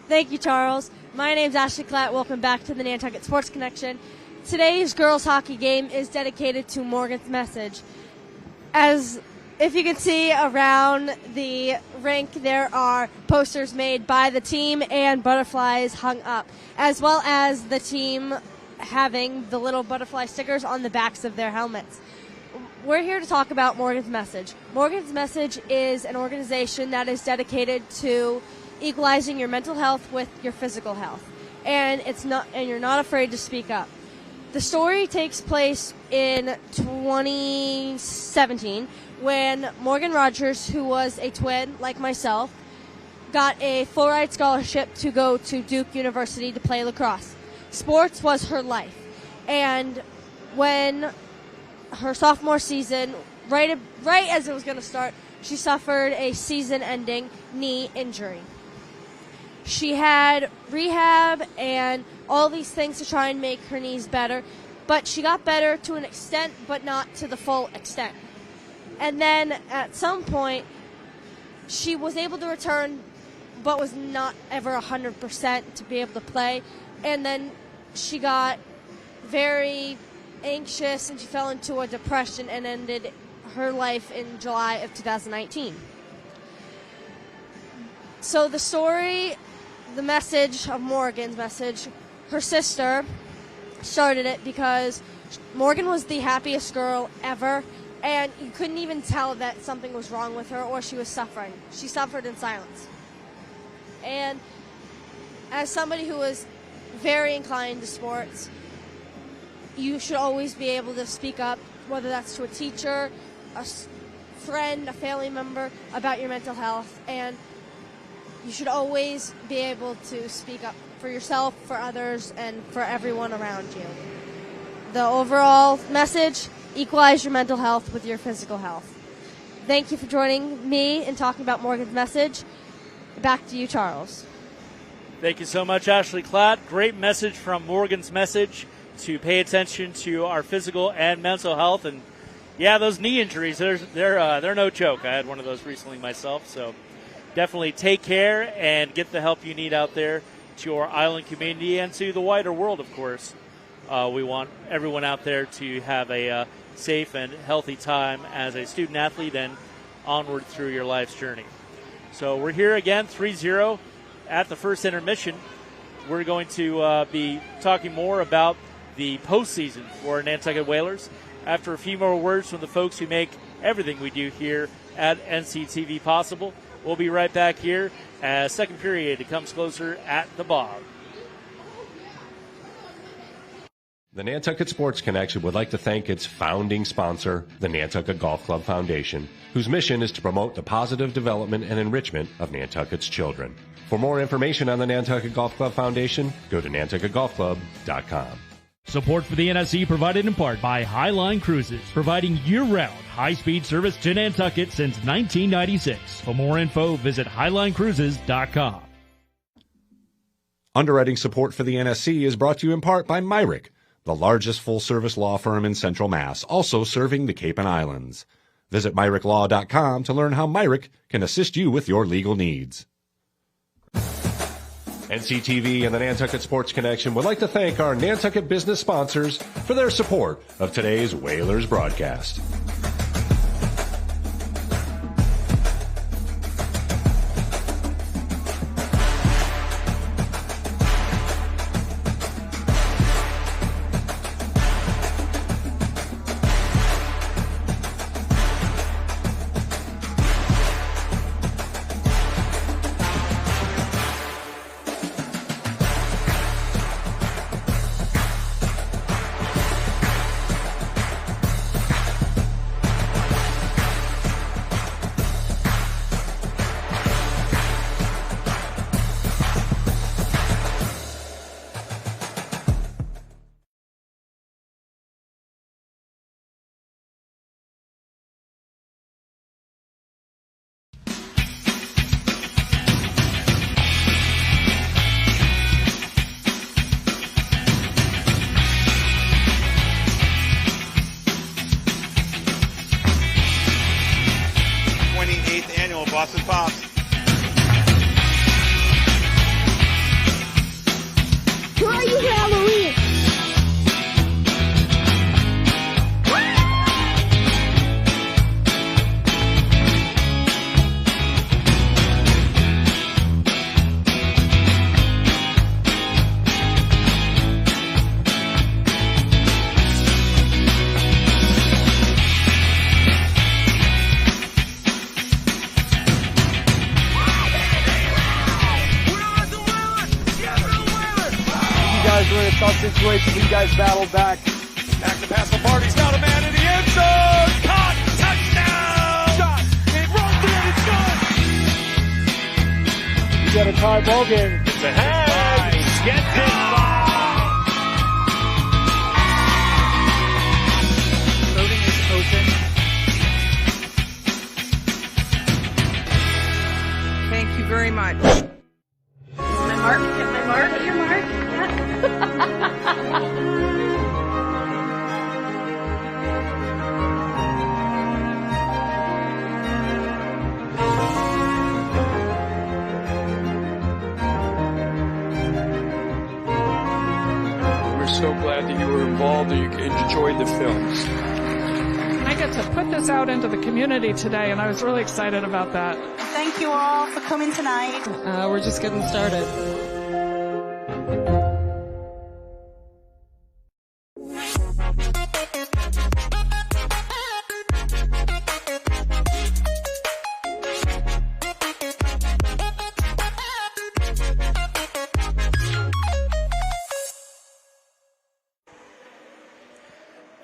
Thank you, Charles. My name's Ashley Klatt. Welcome back to the Nantucket Sports Connection. Today's girls hockey game is dedicated to Morgan's message. As if you can see around the rink, there are posters made by the team and butterflies hung up, as well as the team having the little butterfly stickers on the backs of their helmets. We're here to talk about Morgan's Message. Morgan's Message is an organization that is dedicated to equalizing your mental health with your physical health, and you're not afraid to speak up. The story takes place in 2017 when Morgan Rogers, who was a twin like myself, got a full-ride scholarship to go to Duke University to play lacrosse. Sports was her life, and when her sophomore season, right as it was going to start, she suffered a season-ending knee injury. She had rehab and all these things to try and make her knees better, but she got better to an extent, but not to the full extent. And then at some point, she was able to return, but was not ever 100% to be able to play. And then she got very anxious and she fell into a depression and ended her life in July of 2019. So the story, the message of Morgan's message, her sister started it because Morgan was the happiest girl ever, and you couldn't even tell that something was wrong with her or she was suffering. She suffered in silence. And as somebody who is very inclined to sports, you should always be able to speak up, whether that's to a teacher, a friend, a family member, about your mental health. And you should always be able to speak up for yourself, for others, and for everyone around you. The overall message, equalize your mental health with your physical health. Thank you for joining me and talking about Morgan's message. Back to you, Charles. Thank you so much, Ashley Klatt. Great message from Morgan's message to pay attention to our physical and mental health. And yeah, those knee injuries, they're no joke. I had one of those recently myself, so definitely take care and get the help you need out there to our island community and to the wider world, of course. We want everyone out there to have a safe and healthy time as a student athlete and onward through your life's journey. So we're here again, 3-0 at the first intermission. We're going to be talking more about the postseason for Nantucket Whalers after a few more words from the folks who make everything we do here at NCTV possible. We'll be right back here as second period comes closer at the Bog. The Nantucket Sports Connection would like to thank its founding sponsor, the Nantucket Golf Club Foundation, whose mission is to promote the positive development and enrichment of Nantucket's children. For more information on the Nantucket Golf Club Foundation, go to nantucketgolfclub.com. Support for the NSC provided in part by Highline Cruises, providing year-round high-speed service to Nantucket since 1996. For more info, visit highlinecruises.com. Underwriting support for the NSC is brought to you in part by MIAA, the largest full-service law firm in Central Mass, also serving the Cape and Islands. Visit MIAALaw.com to learn how MIAA can assist you with your legal needs. NCTV and the Nantucket Sports Connection would like to thank our Nantucket business sponsors for their support of today's Whalers broadcast. Watson pops. Who are you, Halloween? We're in a tough situation. You guys battled back. Back to pass the Barty's got a man in the end zone. Caught. Touchdown. Shot. It runs in. It's good. You got a tie ball game. It's ahead. Gets it by. Voting is open. Thank you very much. My mark. Get my mark. Get your mark. We're so glad that you were involved and you enjoyed the films. I get to put this out into the community today, and I was really excited about that. Thank you all for coming tonight. We're just getting started.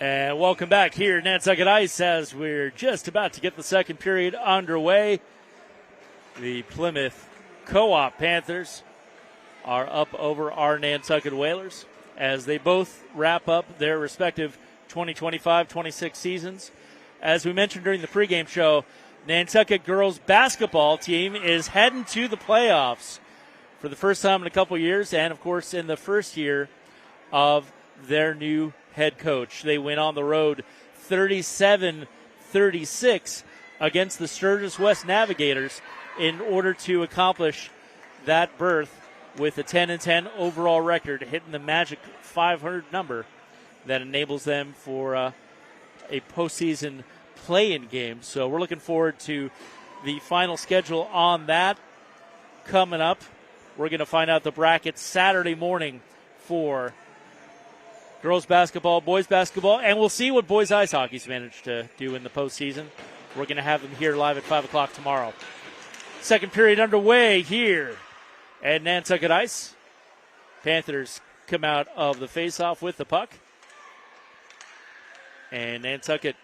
And welcome back here at Nantucket Ice as we're just about to get the second period underway. The Plymouth Co-op Panthers are up over our Nantucket Whalers as they both wrap up their respective 2025-26 seasons. As we mentioned during the pregame show, Nantucket girls basketball team is heading to the playoffs for the first time in a couple years, and of course in the first year of their new head coach. They went on the road 37-36 against the Sturgis West Navigators in order to accomplish that berth with a 10-10 overall record, hitting the magic 500 number that enables them for a postseason play-in game. So we're looking forward to the final schedule on that coming up. We're going to find out the bracket Saturday morning for girls basketball, boys basketball, and we'll see what boys ice hockey's managed to do in the postseason. We're going to have them here live at 5 o'clock tomorrow. Second period underway here at Nantucket Ice. Panthers come out of the faceoff with the puck. And Nantucket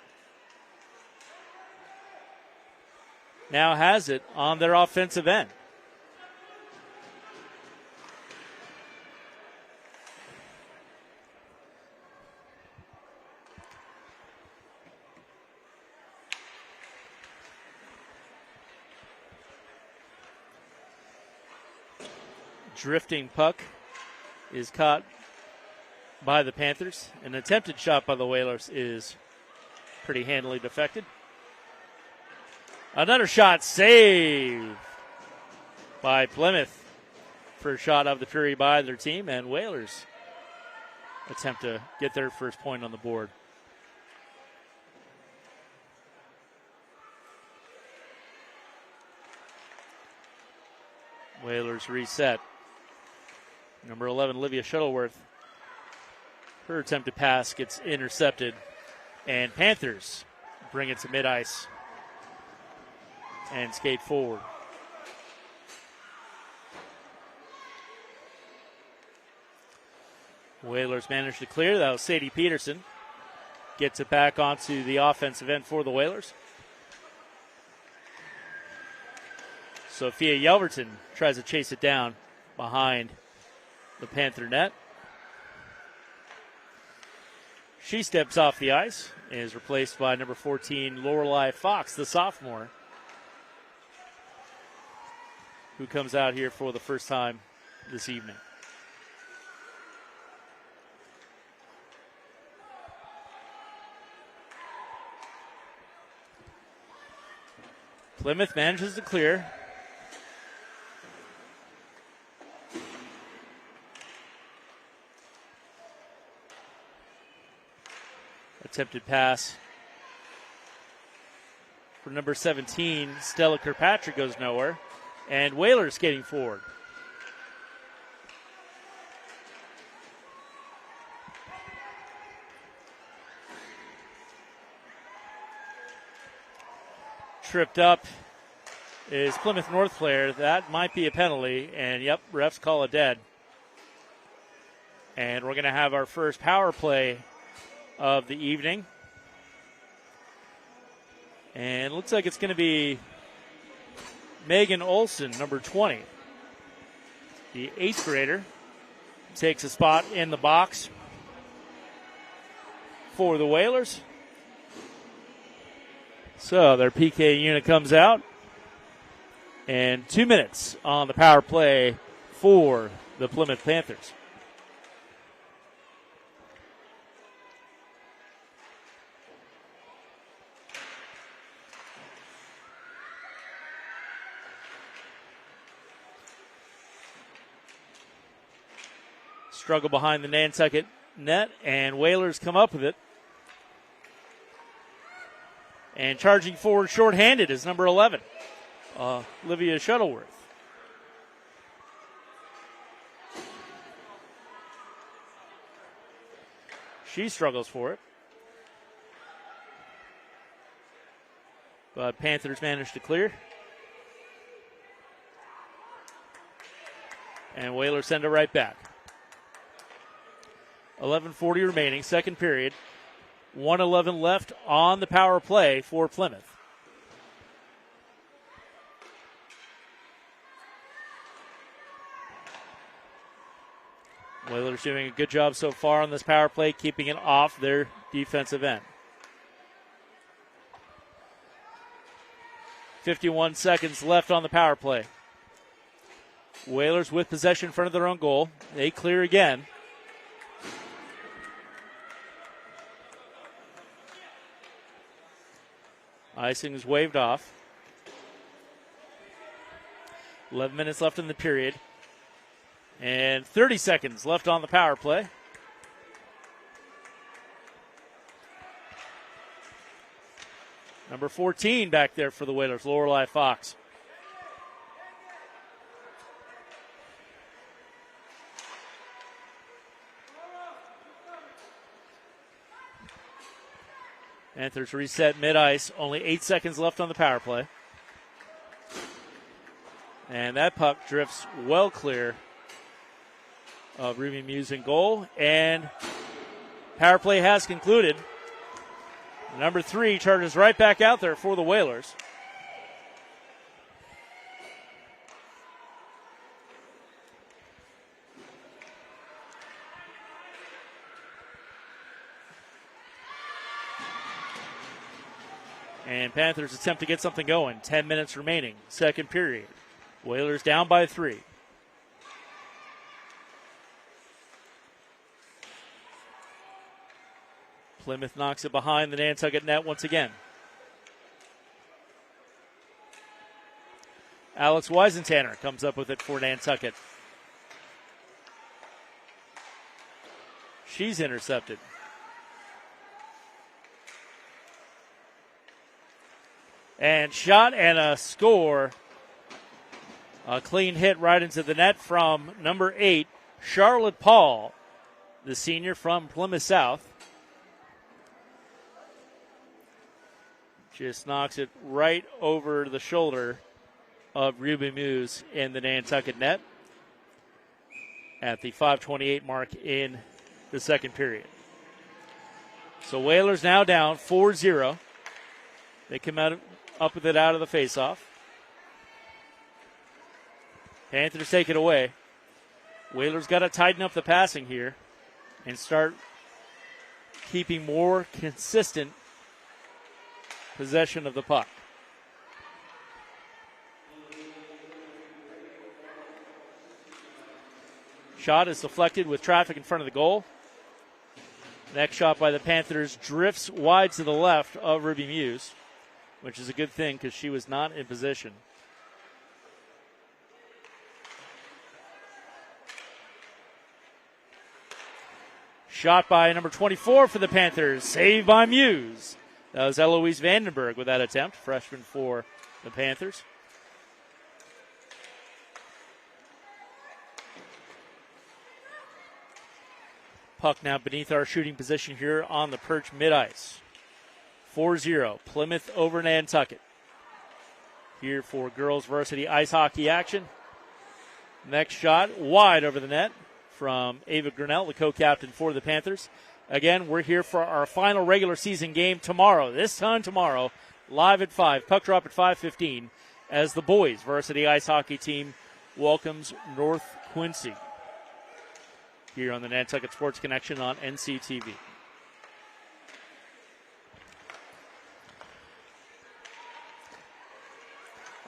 now has it on their offensive end. Drifting puck is caught by the Panthers. An attempted shot by the Whalers is pretty handily deflected. Another shot saved by Plymouth. First shot of the period by their team, and Whalers attempt to get their first point on the board. Whalers reset. Number 11, Olivia Shuttleworth. Her attempted pass gets intercepted. And Panthers bring it to mid-ice and skate forward. Whalers managed to clear. That was Sadie Peterson. Gets it back onto the offensive end for the Whalers. Sophia Yelverton tries to chase it down behind the Panther net. She steps off the ice and is replaced by number 14, Lorelei Fox, the sophomore, who comes out here for the first time this evening. Plymouth manages to clear. Attempted pass for number 17, Stella Kirkpatrick, goes nowhere. And Whalers skating forward. Tripped up is Plymouth North player. That might be a penalty. And, yep, refs call it dead. And we're going to have our first power play of the evening. And looks like it's going to be Megan Olson, number 20. The 8th grader takes a spot in the box for the Whalers. So their PK unit comes out. And 2 minutes on the power play for the Plymouth Panthers. Struggle behind the Nantucket net, and Whalers come up with it. And charging forward shorthanded is number 11, Olivia Shuttleworth. She struggles for it. But Panthers managed to clear. And Whalers send it right back. 11:40 remaining, second period. 1:11 left on the power play for Plymouth. Whalers doing a good job so far on this power play, keeping it off their defensive end. 51 seconds left on the power play. Whalers with possession in front of their own goal. They clear again. Icing is waved off. 11 minutes left in the period. And 30 seconds left on the power play. Number 14 back there for the Whalers, Lorelei Fox. Panthers reset mid-ice. Only 8 seconds left on the power play. And that puck drifts well clear of Ruby Muse in goal. And power play has concluded. Number 3 charges right back out there for the Whalers. And Panthers attempt to get something going. 10 minutes remaining. Second period. Whalers down by 3. Plymouth knocks it behind the Nantucket net once again. Alex Weisentanner comes up with it for Nantucket. She's intercepted. And shot and a score. A clean hit right into the net from number 8, Charlotte Paul, the senior from Plymouth South. Just knocks it right over the shoulder of Ruby Muse in the Nantucket net at the 5:28 mark in the second period. So Whalers now down 4-0. They come up with it out of the faceoff. Panthers take it away. Whalers got to tighten up the passing here and start keeping more consistent possession of the puck. Shot is deflected with traffic in front of the goal. Next shot by the Panthers drifts wide to the left of Ruby Muse. which is a good thing because she was not in position. Shot by number 24 for the Panthers. Saved by Muse. That was Eloise Vandenberg with that attempt, freshman for the Panthers. Puck now beneath our shooting position here on the perch mid-ice. 4-0, Plymouth over Nantucket. Here for girls varsity ice hockey action. Next shot, wide over the net from Ava Grinnell, the co-captain for the Panthers. Again, we're here for our final regular season game tomorrow. This time tomorrow, live at 5, puck drop at 5:15, as the boys varsity ice hockey team welcomes North Quincy here on the Nantucket Sports Connection on NCTV.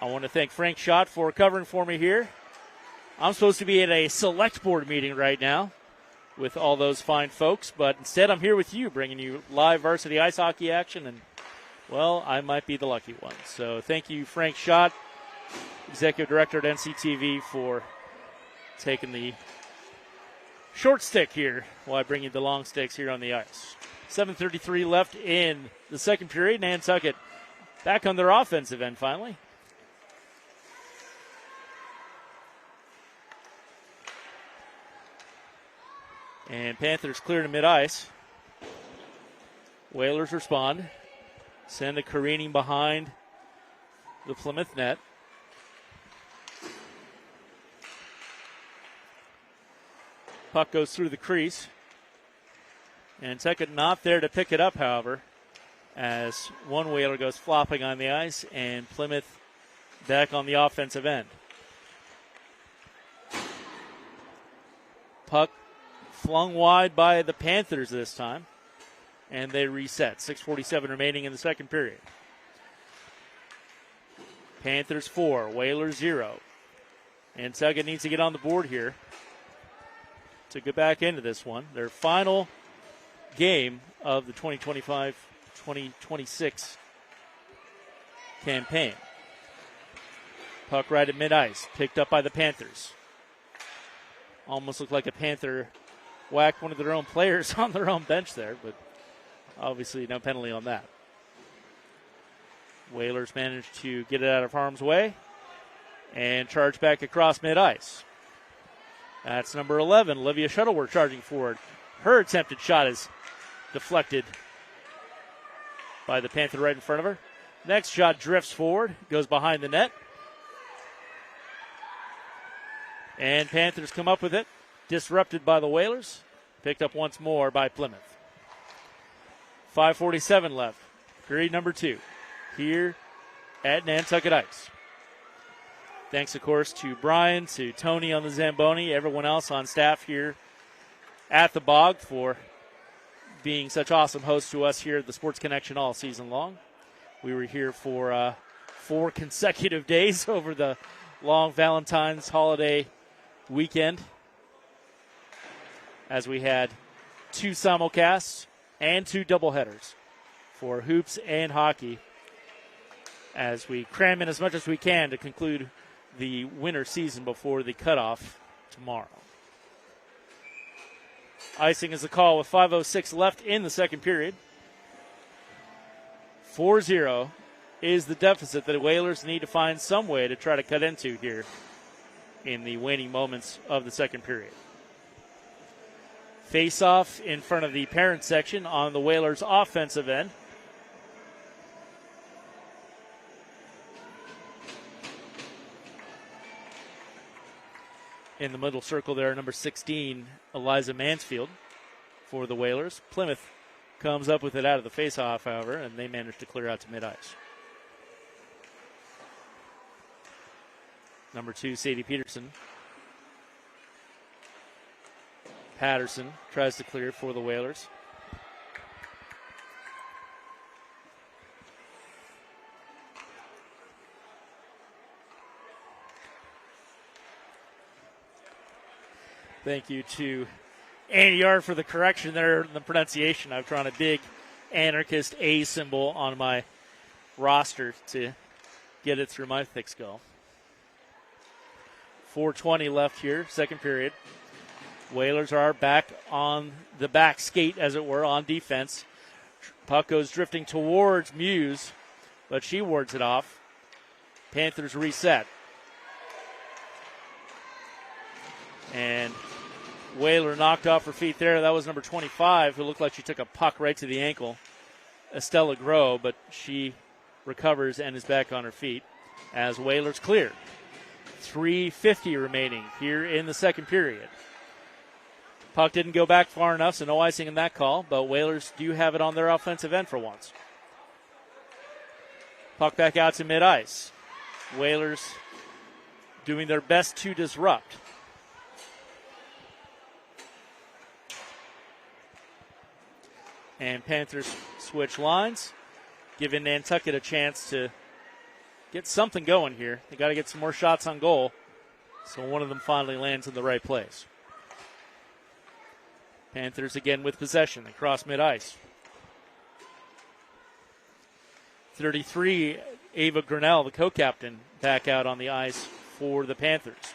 I want to thank Frank Schott for covering for me here. I'm supposed to be at a select board meeting right now with all those fine folks, but instead I'm here with you, bringing you live varsity ice hockey action, and, well, I might be the lucky one. So thank you, Frank Schott, Executive Director at NCTV, for taking the short stick here while I bring you the long sticks here on the ice. 7:33 left in the second period. Nantucket back on their offensive end finally. And Panthers clear to mid-ice. Whalers respond. Send it careening behind the Plymouth net. Puck goes through the crease. Nantucket not there to pick it up, however, as one Whaler goes flopping on the ice and Plymouth back on the offensive end. Puck flung wide by the Panthers this time, and they reset. 6:47 remaining in the second period. Panthers 4, Whalers 0. Nantucket needs to get on the board here to get back into this one. Their final game of the 2025-2026 campaign. Puck right at mid-ice, picked up by the Panthers. Almost looked like a Panther whacked one of their own players on their own bench there, but obviously no penalty on that. Whalers managed to get it out of harm's way and charge back across mid-ice. That's number 11, Olivia Shuttleworth, charging forward. Her attempted shot is deflected by the Panther right in front of her. Next shot drifts forward, goes behind the net. And Panthers come up with it, disrupted by the Whalers, picked up once more by Plymouth. 5:47 left, period number 2, here at Nantucket Ice. Thanks, of course, to Brian, to Tony on the Zamboni, everyone else on staff here at the Bog for being such awesome hosts to us here at the Sports Connection all season long. We were here for 4 consecutive days over the long Valentine's holiday weekend, as we had 2 simulcasts and 2 doubleheaders for hoops and hockey, as we cram in as much as we can to conclude the winter season before the cutoff tomorrow. Icing is the call with 5:06 left in the second period. 4-0 is the deficit that the Whalers need to find some way to try to cut into here in the waning moments of the second period. Face-off in front of the parent section on the Whalers' offensive end. In the middle circle there, number 16, Eliza Mansfield for the Whalers. Plymouth comes up with it out of the face-off, however, and they manage to clear out to mid-ice. Number 2, Sadie Peterson. Patterson tries to clear for the Whalers. Thank you to Andy Yard for the correction there in the pronunciation. I've drawn a big anarchist A symbol on my roster to get it through my thick skull. 4:20 left here, second period. Whalers are back on the back skate, as it were, on defense. Puck goes drifting towards Muse, but she wards it off. Panthers reset. And Whaler knocked off her feet there. That was number 25, who looked like she took a puck right to the ankle. Estella Groh, but she recovers and is back on her feet as Whalers clear. 3:50 remaining here in the second period. Puck didn't go back far enough, so no icing in that call, but Whalers do have it on their offensive end for once. Puck back out to mid-ice. Whalers doing their best to disrupt. And Panthers switch lines, giving Nantucket a chance to get something going here. They got to get some more shots on goal, so one of them finally lands in the right place. Panthers again with possession across mid-ice. 33, Ava Grinnell, the co-captain, back out on the ice for the Panthers.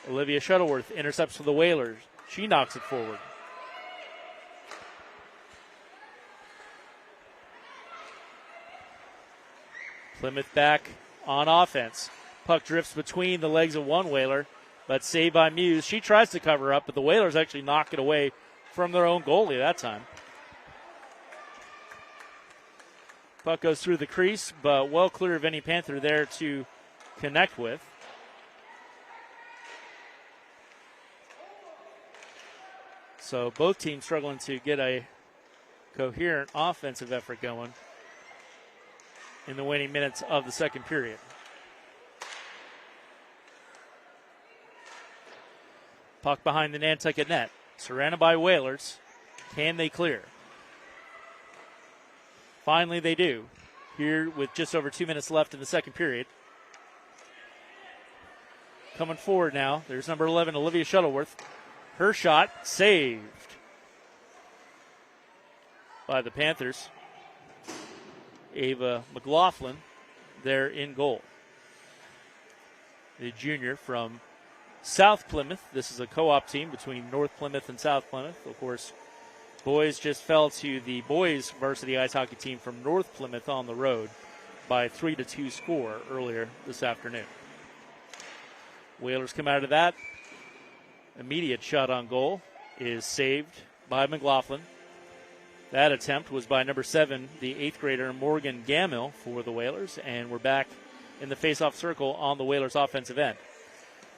Olivia Shuttleworth intercepts for the Whalers. She knocks it forward. Plymouth back on offense. Puck drifts between the legs of one Whaler, but saved by Muse. She tries to cover up, but the Whalers actually knock it away from their own goalie that time. Puck goes through the crease, but well clear of any Panther there to connect with. So both teams struggling to get a coherent offensive effort going in the waning minutes of the second period. Puck behind the Nantucket net. Surrounded by Whalers. Can they clear? Finally they do. Here with just over 2 minutes left in the second period. Coming forward now. There's number 11, Olivia Shuttleworth. Her shot saved by the Panthers. Ava McLaughlin there in goal. The junior from South Plymouth. This is a co-op team between North Plymouth and South Plymouth. Of course, boys just fell to the boys varsity ice hockey team from North Plymouth on the road by 3-2 score earlier this afternoon. Whalers come out of that. Immediate shot on goal is saved by McLaughlin. That attempt was by number 7, the 8th grader Morgan Gammill for the Whalers, and we're back in the face-off circle on the Whalers offensive end.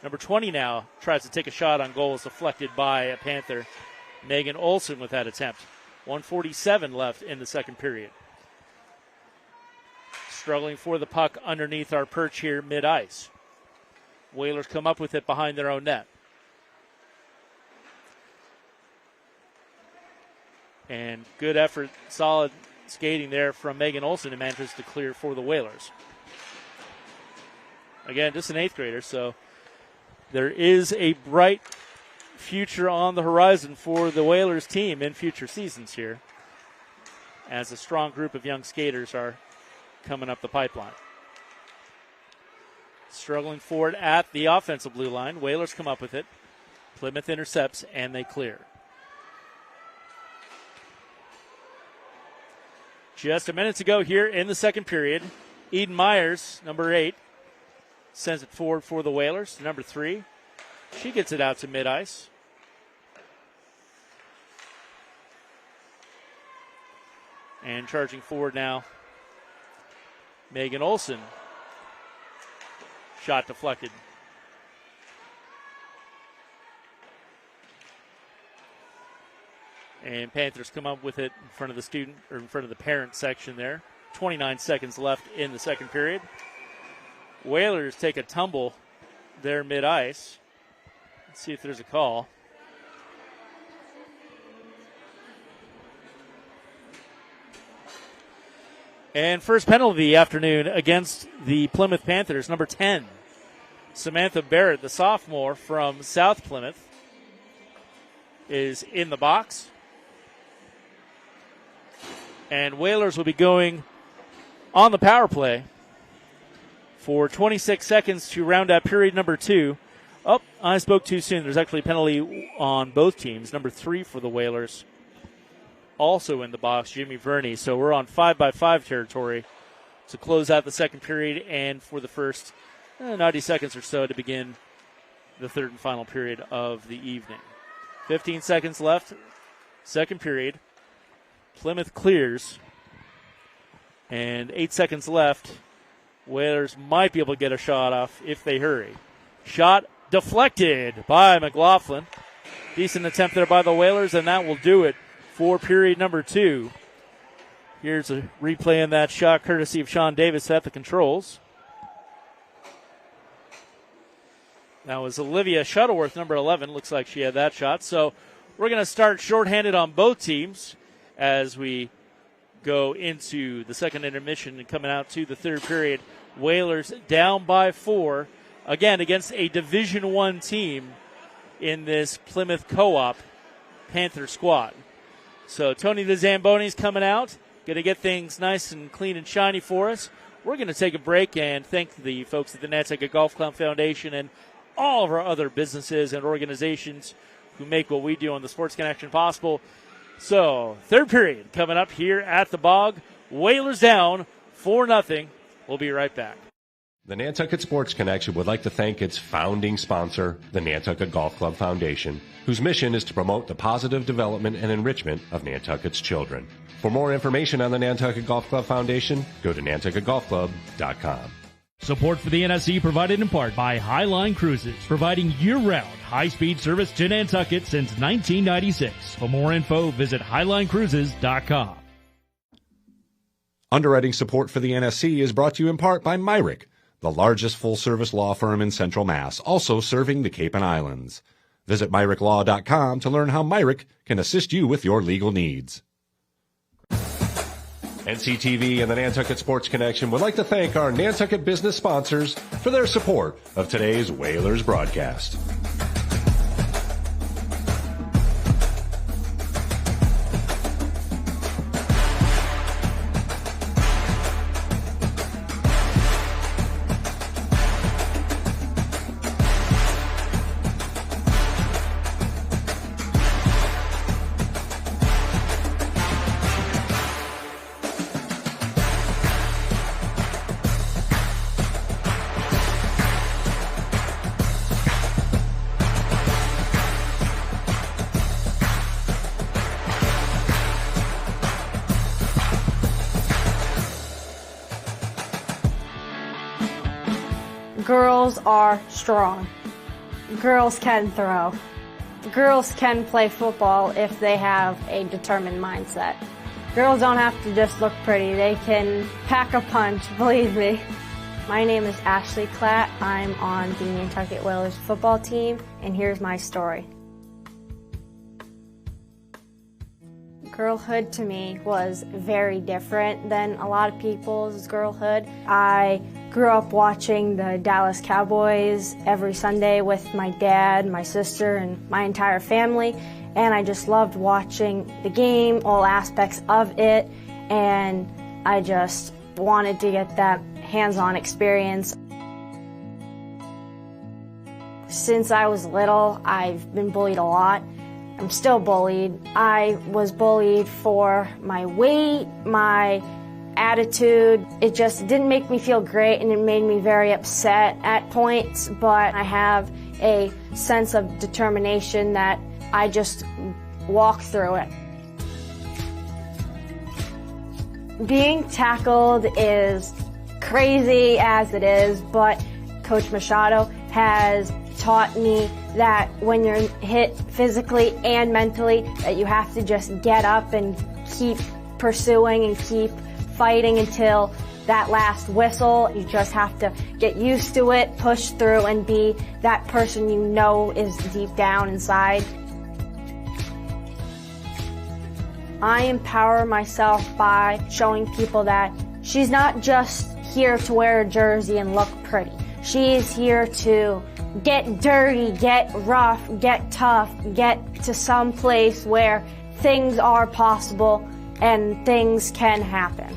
Number 20 now tries to take a shot on goal. Is deflected by a Panther, Megan Olson, with that attempt. 1:47 left in the second period. Struggling for the puck underneath our perch here mid-ice. Whalers come up with it behind their own net. And good effort, solid skating there from Megan Olson, who manages to clear for the Whalers. Again, just an 8th grader, so there is a bright future on the horizon for the Whalers team in future seasons here, as a strong group of young skaters are coming up the pipeline. Struggling forward at the offensive blue line. Whalers come up with it. Plymouth intercepts, and they clear. Just a minute to go here in the second period. Eden Myers, number 8, sends it forward for the Whalers. Number 3, she gets it out to mid-ice. And charging forward now, Megan Olson. Shot deflected. And Panthers come up with it in front of the student, or in front of the parent section there. 29 seconds left in the second period. Whalers take a tumble there mid-ice. Let's see if there's a call. And first penalty of the afternoon against the Plymouth Panthers, number 10, Samantha Barrett, the sophomore from South Plymouth, is in the box. And Whalers will be going on the power play for 26 seconds to round out period number 2. Oh, I spoke too soon. There's actually a penalty on both teams. Number 3 for the Whalers. Also in the box, Jimmy Verney. So we're on 5-by-5 territory to close out the second period and for the first 90 seconds or so to begin the third and final period of the evening. 15 seconds left. Second period. Plymouth clears. And 8 seconds left. Whalers might be able to get a shot off if they hurry. Shot deflected by McLaughlin. Decent attempt there by the Whalers, and that will do it for period number 2. Here's a replay in that shot courtesy of Sean Davis at the controls. That was Olivia Shuttleworth, number 11. Looks like she had that shot. So we're going to start shorthanded on both teams as we go into the second intermission and coming out to the third period. Whalers down by 4, again against a Division I team in this Plymouth Co-op Panther squad. So Tony the Zamboni's coming out, going to get things nice and clean and shiny for us. We're going to take a break and thank the folks at the Nantucket Golf Club Foundation and all of our other businesses and organizations who make what we do on the Sports Connection possible. So, third period coming up here at the Bog. Whalers down 4-0. We'll be right back. The Nantucket Sports Connection would like to thank its founding sponsor, the Nantucket Golf Club Foundation, whose mission is to promote the positive development and enrichment of Nantucket's children. For more information on the Nantucket Golf Club Foundation, go to nantucketgolfclub.com. Support for the NSC provided in part by Highline Cruises, providing year-round high-speed service to Nantucket since 1996. For more info, visit highlinecruises.com. Underwriting support for the NSC is brought to you in part by MIAA, the largest full-service law firm in Central Mass, also serving the Cape and Islands. Visit MIAAlaw.com to learn how MIAA can assist you with your legal needs. NCTV and the Nantucket Sports Connection would like to thank our Nantucket business sponsors for their support of today's Whalers broadcast. Girls are strong. Girls can throw. Girls can play football if they have a determined mindset. Girls don't have to just look pretty. They can pack a punch, believe me. My name is Ashley Klatt. I'm on the Nantucket Whalers football team, and here's my story. Girlhood to me was very different than a lot of people's girlhood. I grew up watching the Dallas Cowboys every Sunday with my dad, my sister, and my entire family, and I just loved watching the game, all aspects of it, and I just wanted to get that hands-on experience. Since I was little, I've been bullied a lot. I'm still bullied. I was bullied for my weight, my attitude. It just didn't make me feel great, and it made me very upset at points, but I have a sense of determination that I just walk through it. Being tackled is crazy as it is, but Coach Machado has taught me that when you're hit physically and mentally, that you have to just get up and keep pursuing and keep fighting until that last whistle. You just have to get used to it, push through, and be that person you know is deep down inside. I empower myself by showing people that she's not just here to wear a jersey and look pretty. She is here to get dirty, get rough, get tough, get to some place where things are possible, and things can happen.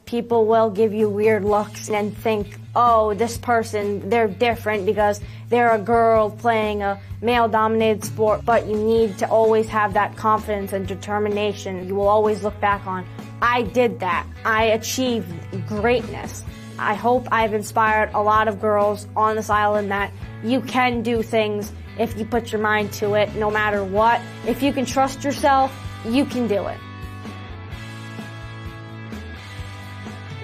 People will give you weird looks and think, oh, this person, they're different because they're a girl playing a male-dominated sport, but you need to always have that confidence and determination. You will always look back on, I did that. I achieved greatness. I hope I've inspired a lot of girls on this island that you can do things if you put your mind to it, no matter what. If you can trust yourself, you can do it.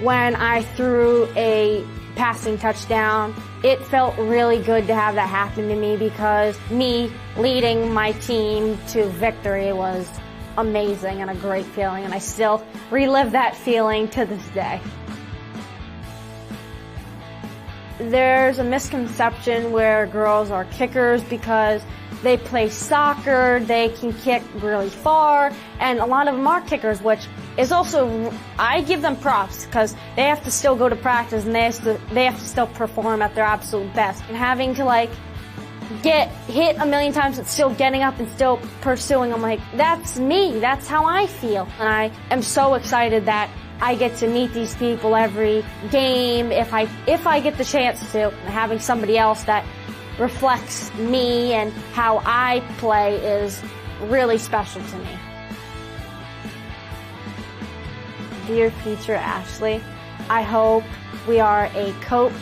When I threw a passing touchdown, it felt really good to have that happen to me because me leading my team to victory was amazing and a great feeling, and I still relive that feeling to this day. There's a misconception where girls are kickers because they play soccer, they can kick really far, and a lot of them are kickers, which is also, I give them props because they have to still go to practice and they have to still perform at their absolute best. And having to get hit a million times but still getting up and still pursuing, I'm like, that's me, that's how I feel. And I am so excited that I get to meet these people every game if I get the chance to, and having somebody else that reflects me and how I play is really special to me. Dear future Ashley, I hope we are a coach,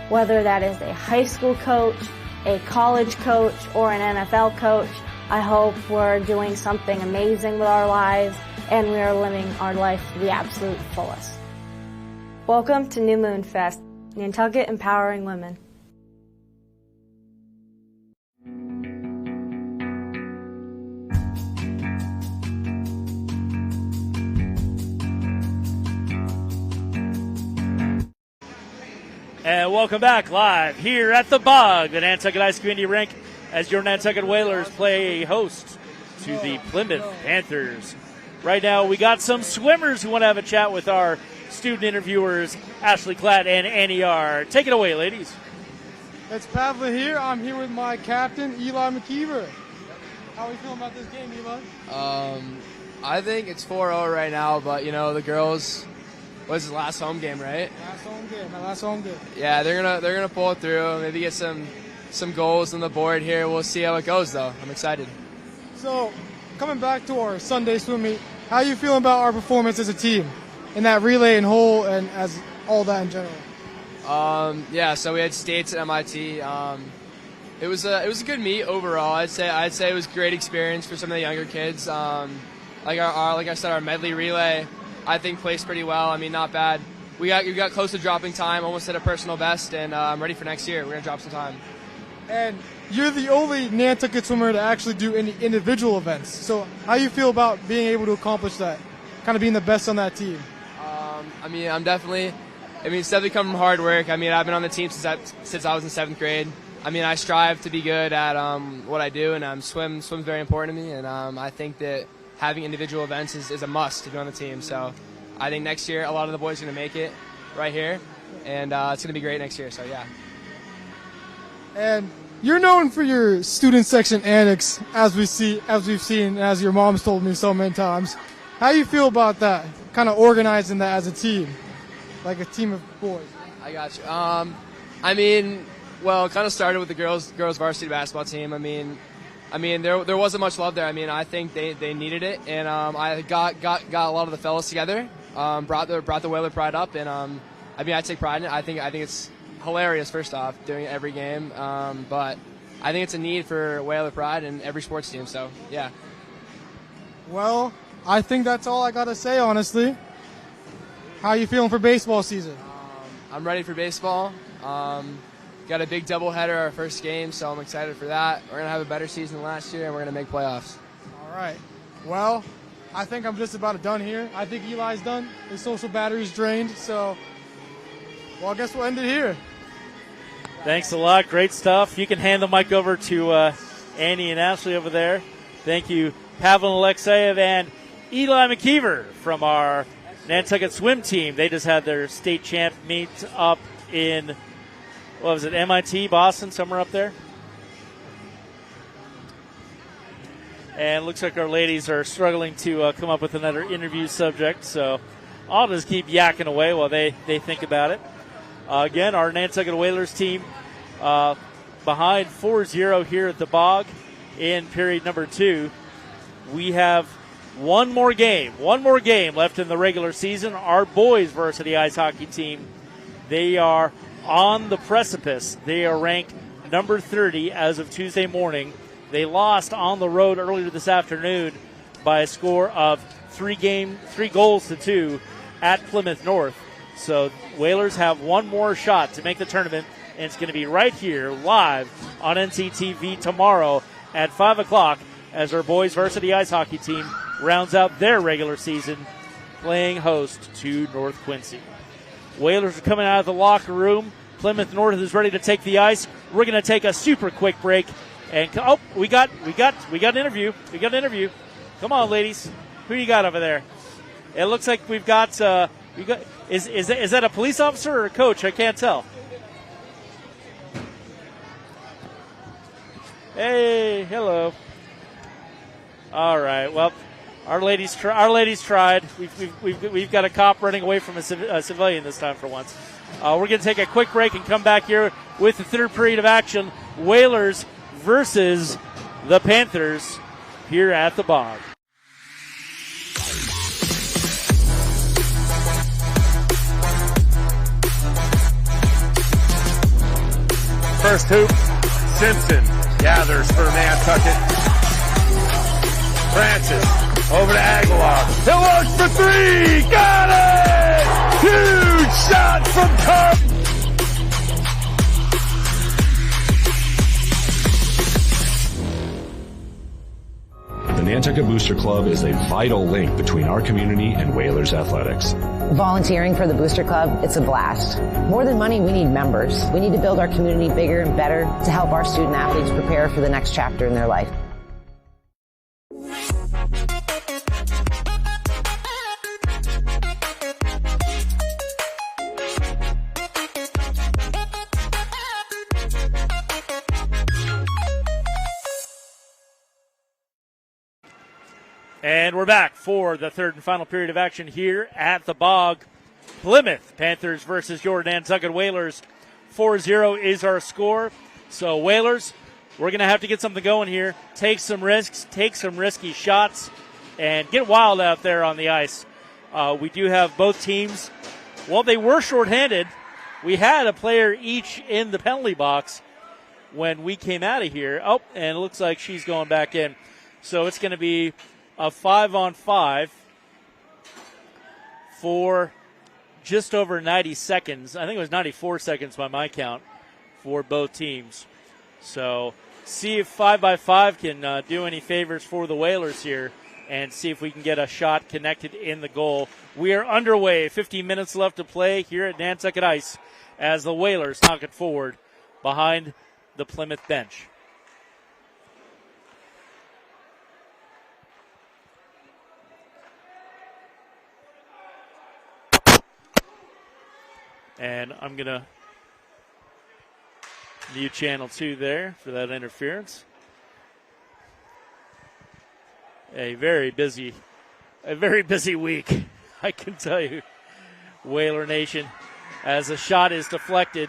whether that is a high school coach, a college coach, or an NFL coach. I hope we're doing something amazing with our lives and we are living our life to the absolute fullest. Welcome to New Moon Fest, Nantucket Empowering Women. And welcome back live here at the Bog, the Nantucket Ice Community Rink, as your Nantucket Whalers play host to the Plymouth Panthers. Right now, we got some swimmers who want to have a chat with our student interviewers, Ashley Klatt and Annie R. Take it away, ladies. It's Pavla here. I'm here with my captain, Eli McKeever. How are you feeling about this game, Eli? I think it's 4-0 right now, but, the girls... What's his last home game, right? My last home game. Yeah, they're gonna pull it through. Maybe get some goals on the board here. We'll see how it goes, though. I'm excited. So, coming back to our Sunday swim meet, how are you feeling about our performance as a team in that relay and whole and as all that in general? Yeah. So we had states at MIT. It was a good meet overall. I'd say it was a great experience for some of the younger kids. Like I said, our medley relay, I think placed pretty well. I mean, not bad. We got close to dropping time, almost hit a personal best, and I'm ready for next year. We're going to drop some time. And you're the only Nantucket swimmer to actually do any individual events. So how do you feel about being able to accomplish that, kind of being the best on that team? It's definitely come from hard work. I've been on the team since I was in 7th grade. I strive to be good at what I do, and swim's very important to me, and I think that having individual events is a must to be on the team. So I think next year a lot of the boys are going to make it right here, and it's going to be great next year. So yeah. And you're known for your student section annex, as we've seen, as your mom's told me so many times. How do you feel about that? Kind of organizing that as a team, like a team of boys. I got you. It kind of started with the girls varsity basketball team. There wasn't much love there. I think they needed it, and I got a lot of the fellas together, brought the Whaler Pride up, and I take pride in it. I think it's hilarious, first off, doing it every game, but I think it's a need for Whaler Pride in every sports team. So yeah. Well, I think that's all I gotta say, honestly. How are you feeling for baseball season? I'm ready for baseball. Got a big doubleheader, our first game, so I'm excited for that. We're going to have a better season than last year, and we're going to make playoffs. All right. Well, I think I'm just about done here. I think Eli's done. His social battery's drained, so, I guess we'll end it here. Thanks a lot. Great stuff. You can hand the mic over to Annie and Ashley over there. Thank you, Pavel Alexeyev and Eli McKeever from our Nantucket swim team. They just had their state champ meet up in... MIT, Boston, somewhere up there? And it looks like our ladies are struggling to come up with another interview subject, so I'll just keep yakking away while they think about it. Again, our Nantucket Whalers team behind 4-0 here at the Bog in period number 2. We have one more game left in the regular season. Our boys varsity ice hockey team, they are on the precipice. They are ranked number 30 as of Tuesday morning. They lost on the road earlier this afternoon by a score of 3 goals to 2 at Plymouth North. So Whalers have one more shot to make the tournament, and it's going to be right here live on NCTV tomorrow at 5 o'clock as our boys varsity ice hockey team rounds out their regular season playing host to North Quincy. Whalers are coming out of the locker room. Plymouth North is ready to take the ice. We're going to take a super quick break. And we got an interview. We got an interview. Come on, ladies. Who you got over there? It looks like we've got is that a police officer or a coach? I can't tell. Hey, hello. All right. Well, our ladies tried. We've got a cop running away from a civilian this time for once. We're going to take a quick break and come back here with the third period of action. Whalers versus the Panthers here at the Bog. First hoop, Simpson gathers for Nantucket. Francis over to Aguilar. He'll launch for 3. Got it! Huge shot from Cup. The Nantucket Booster Club is a vital link between our community and Whalers athletics. Volunteering for the Booster Club, it's a blast. More than money, we need members. We need to build our community bigger and better to help our student athletes prepare for the next chapter in their life. And we're back for the third and final period of action here at the Bog. Plymouth Panthers versus your Nantucket Whalers. 4-0 is our score. So Whalers, we're going to have to get something going here. Take some risks, take some risky shots, and get wild out there on the ice. We do have both teams. Well, they were shorthanded. We had a player each in the penalty box when we came out of here. Oh, and it looks like she's going back in. So it's going to be a 5-on-5 for just over 90 seconds. I think it was 94 seconds by my count for both teams. So see if 5x5 can do any favors for the Whalers here and see if we can get a shot connected in the goal. We are underway. 15 minutes left to play here at Nantucket Ice as the Whalers knock it forward behind the Plymouth bench. And I'm going to mute channel 2 there for that interference. A very busy week, I can tell you, Whaler Nation, as the shot is deflected.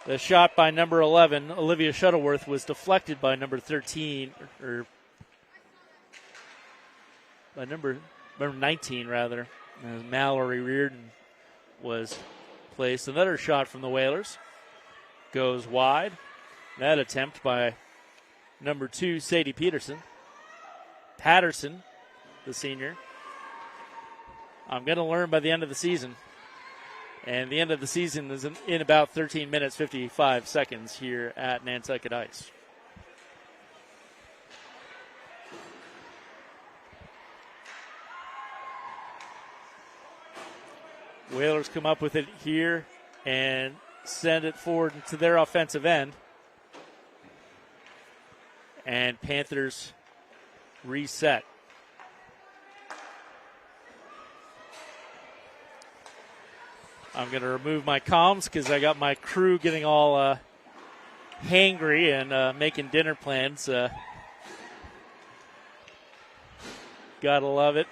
The shot by number 11, Olivia Shuttleworth, was deflected by number 13, or by number 19, rather. As Mallory Reardon was placed. Another shot from the Whalers goes wide. That attempt by number 2, Sadie Patterson, the senior. I'm going to learn by the end of the season. And the end of the season is in about 13 minutes, 55 seconds here at Nantucket Ice. Whalers come up with it here and send it forward to their offensive end. And Panthers reset. I'm going to remove my comms because I got my crew getting all hangry and making dinner plans. Gotta love it.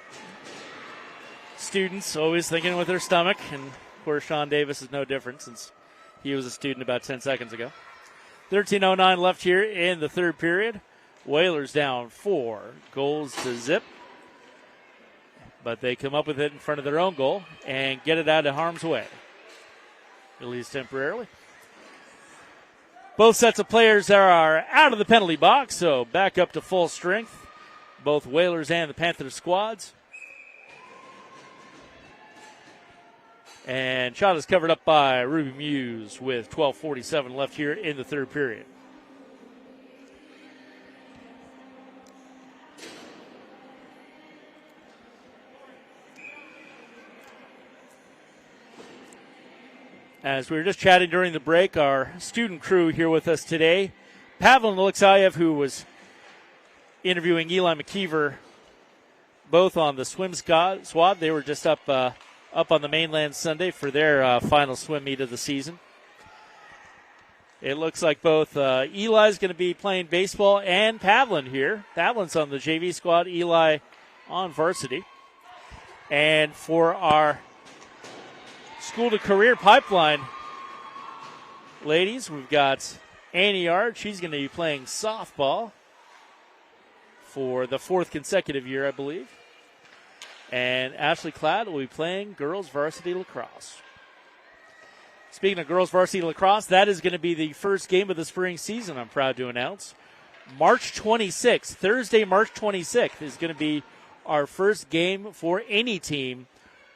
Students always thinking with their stomach, and of course Sean Davis is no different since he was a student about 10 seconds ago. 13:09 left here in the third period. Whalers down 4 goals to zip. But they come up with it in front of their own goal and get it out of harm's way. At least temporarily. Both sets of players are out of the penalty box, so back up to full strength. Both Whalers and the Panthers squads. And shot is covered up by Ruby Muse with 12:47 left here in the third period. As we were just chatting during the break, our student crew here with us today, Pavel Alexeyev, who was interviewing Eli McKeever, both on the swim squad. They were just up on the mainland Sunday for their final swim meet of the season. It looks like both Eli's going to be playing baseball and Pavlin here. Pavlin's on the JV squad, Eli on varsity. And for our school to career pipeline, ladies, we've got Annie Yard. She's going to be playing softball for the 4th consecutive year, I believe. And Ashley Cladd will be playing girls varsity lacrosse. Speaking of girls varsity lacrosse, that is going to be the first game of the spring season, I'm proud to announce. March 26th, Thursday, March 26th, is going to be our first game for any team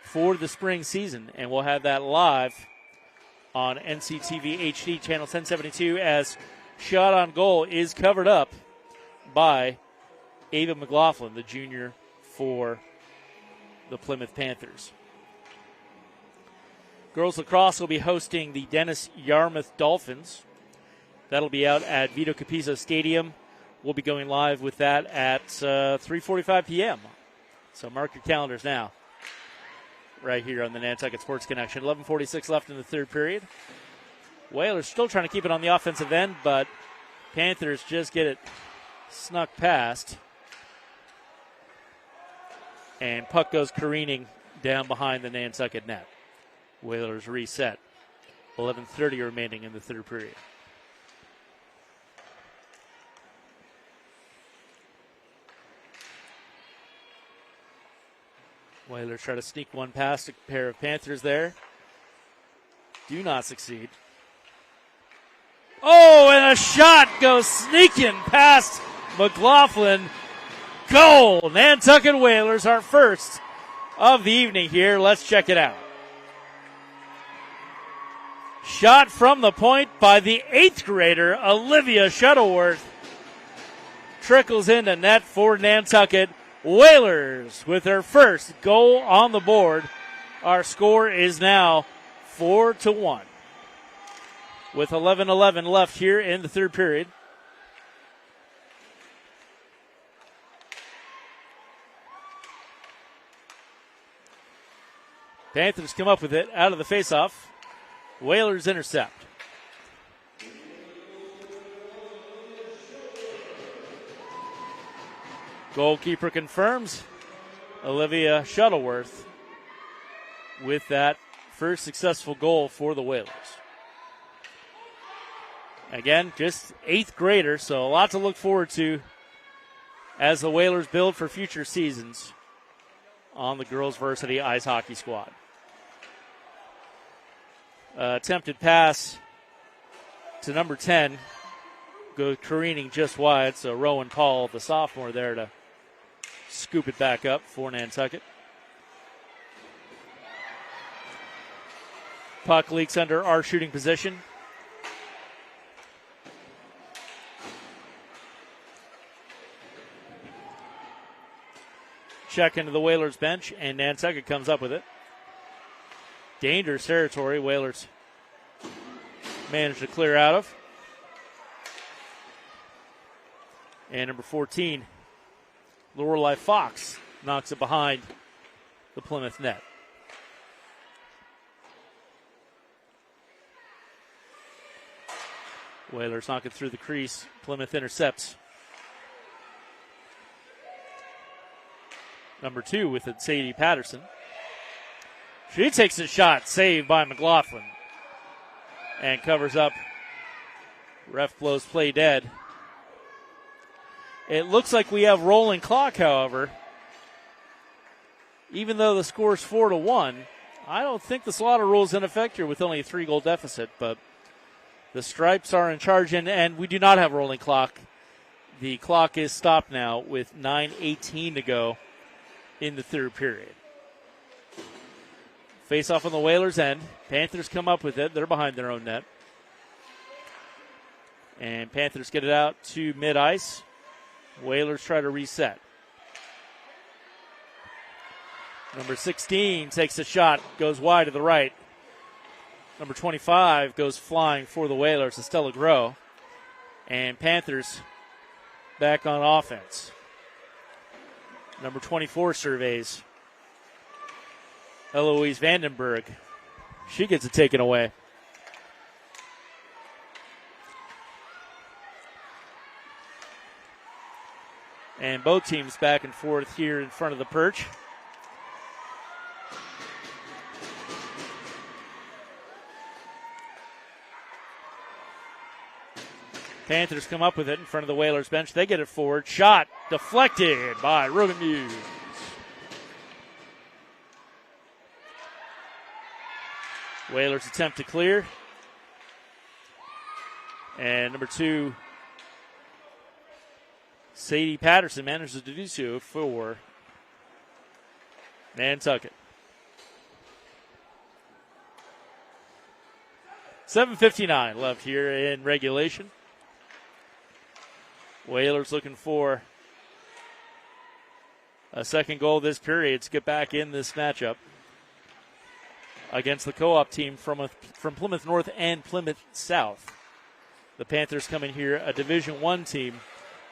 for the spring season. And we'll have that live on NCTV HD Channel 1072 as shot on goal is covered up by Ava McLaughlin, the junior for the Plymouth Panthers. Girls lacrosse will be hosting the Dennis Yarmouth Dolphins. That'll be out at Vito Capizzo Stadium. We'll be going live with that at 3:45 p.m. So mark your calendars now. Right here on the Nantucket Sports Connection. 11:46 left in the third period. Whalers still trying to keep it on the offensive end, but Panthers just get it snuck past. And puck goes careening down behind the Nantucket net. Whalers reset. 11:30 remaining in the third period. Whalers try to sneak one past a pair of Panthers there. Do not succeed. Oh, and a shot goes sneaking past McLaughlin. Goal! Nantucket Whalers, our first of the evening here. Let's check it out. Shot from the point by the 8th grader, Olivia Shuttleworth. Trickles into net for Nantucket. Whalers with their first goal on the board. Our score is now 4-1. With 11:11 left here in the third period. Panthers come up with it out of the faceoff. Whalers intercept. Goalkeeper confirms Olivia Shuttleworth with that first successful goal for the Whalers. Again, just 8th grader, so a lot to look forward to as the Whalers build for future seasons on the girls' varsity ice hockey squad. Attempted pass to number 10, go careening just wide, so Rowan Paul, the sophomore, there to scoop it back up for Nantucket. Puck leaks under our shooting position. Check into the Whalers bench, and Nantucket comes up with it. Dangerous territory, Whalers managed to clear out of. And number 14, Lorelei Fox, knocks it behind the Plymouth net. Whalers knock it through the crease. Plymouth intercepts. Number 2 with it, Sadie Patterson. She takes a shot, saved by McLaughlin. And covers up. Ref blows play dead. It looks like we have rolling clock, however. Even though the score is 4-1, I don't think the slaughter rule is in effect here with only a 3-goal deficit, but the Stripes are in charge, and we do not have rolling clock. The clock is stopped now with 9:18 to go in the third period. Face off on the Whalers' end. Panthers come up with it. They're behind their own net. And Panthers get it out to mid-ice. Whalers try to reset. Number 16 takes a shot, goes wide to the right. Number 25 goes flying for the Whalers, Estella Groh. And Panthers back on offense. Number 24 surveys Eloise Vandenberg. She gets it taken away. And both teams back and forth here in front of the perch. Panthers come up with it in front of the Whalers bench. They get it forward. Shot deflected by Ruben Muse. Whalers attempt to clear. And number 2, Sadie Patterson manages to do so for Nantucket. 7:59 left here in regulation. Whalers looking for a second goal this period to get back in this matchup against the co-op team from Plymouth North and Plymouth South. The Panthers come in here a Division I team,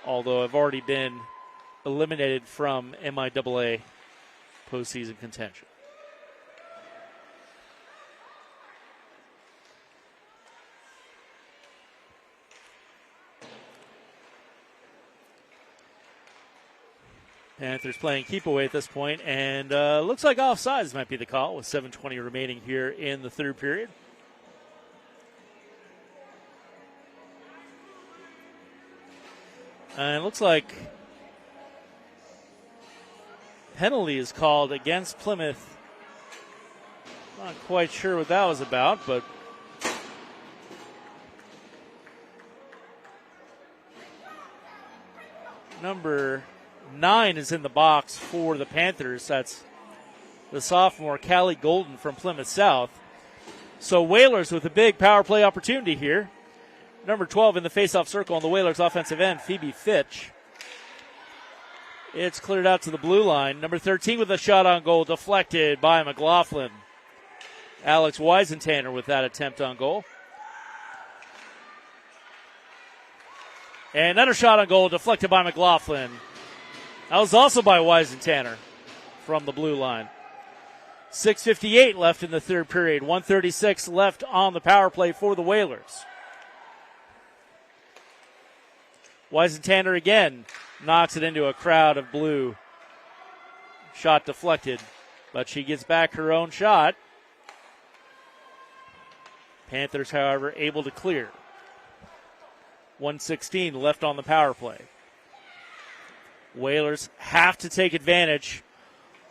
although have already been eliminated from MIAA postseason contention. Panthers playing keep away at this point, and looks like offsides might be the call with 7:20 remaining here in the third period. And it looks like penalty is called against Plymouth. Not quite sure what that was about, but number 9 is in the box for the Panthers. That's the sophomore Callie Golden from Plymouth South. So Whalers with a big power play opportunity here. Number 12 in the faceoff circle on the Whalers offensive end, Phoebe Fitch. It's cleared out to the blue line. Number 13 with a shot on goal, deflected by McLaughlin. Alex Weisentanner with that attempt on goal. And another shot on goal, deflected by McLaughlin. That was also by Weisentanner from the blue line. 6:58 left in the third period. 1:36 left on the power play for the Whalers. Weisentanner again knocks it into a crowd of blue. Shot deflected, but she gets back her own shot. Panthers, however, able to clear. 1:16 left on the power play. Whalers have to take advantage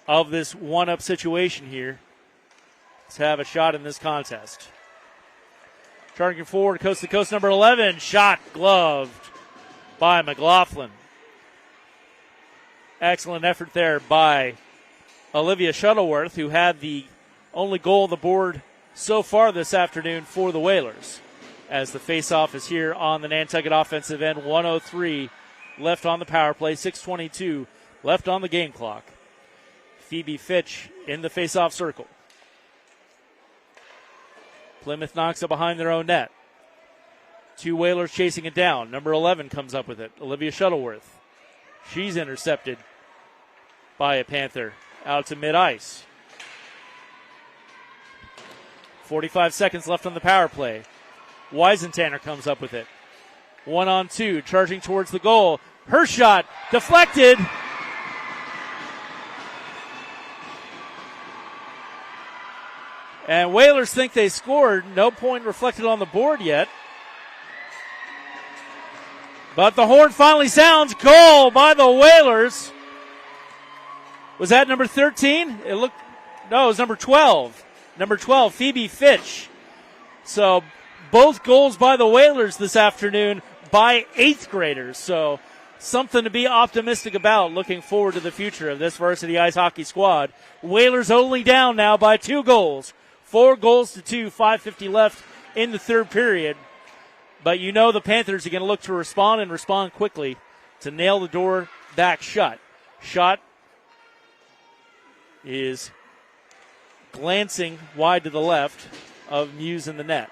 of this one-up situation here to have a shot in this contest. Charging forward, coast to coast, number 11, shot gloved by McLaughlin. Excellent effort there by Olivia Shuttleworth, who had the only goal on the board so far this afternoon for the Whalers. As the faceoff is here on the Nantucket offensive end, 1:03 left on the power play, 6:22 left on the game clock. Phoebe Fitch in the faceoff circle. Plymouth knocks it behind their own net. 2 Whalers chasing it down. Number 11 comes up with it, Olivia Shuttleworth. She's intercepted by a Panther out to mid-ice. 45 seconds left on the power play. Weisentanner comes up with it. 1-on-2, charging towards the goal. Her shot deflected. And Whalers think they scored. No point reflected on the board yet. But the horn finally sounds. Goal by the Whalers. Was that number 13? It was number 12. Number 12, Phoebe Fitch. So both goals by the Whalers this afternoon by 8th graders. So something to be optimistic about looking forward to the future of this varsity ice hockey squad. Whalers only down now by 2 goals. 4 goals to 2, 5:50 left in the third period. But you know the Panthers are going to look to respond and respond quickly to nail the door back shut. Shot is glancing wide to the left of Muse in the net.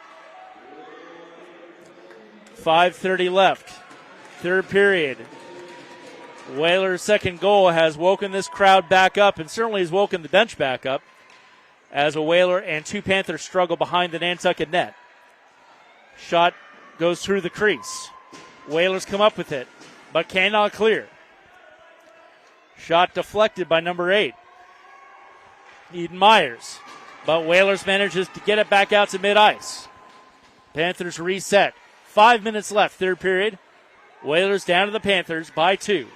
5:30 left. Third period. Whalers' second goal has woken this crowd back up and certainly has woken the bench back up as a Whaler and 2 Panthers struggle behind the Nantucket net. Shot goes through the crease. Whalers come up with it, but cannot clear. Shot deflected by number 8, Eden Myers, but Whalers manages to get it back out to mid-ice. Panthers reset. 5 minutes left, third period. Whalers down to the Panthers by 2.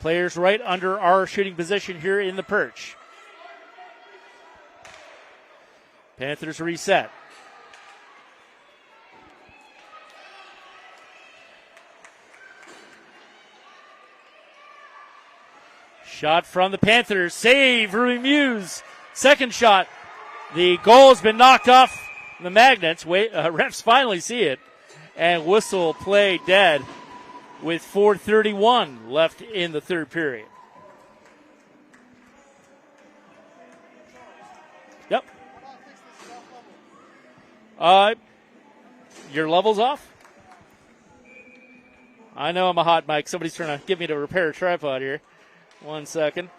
Players right under our shooting position here in the perch. Panthers reset. Shot from the Panthers. Save, Ruby Muse. Second shot. The goal has been knocked off the magnets. Refs finally see it. And whistle play dead with 4:31 left in the third period. Yep. Your level's off? I know I'm a hot mic. Somebody's trying to get me to repair a tripod here. 1 second.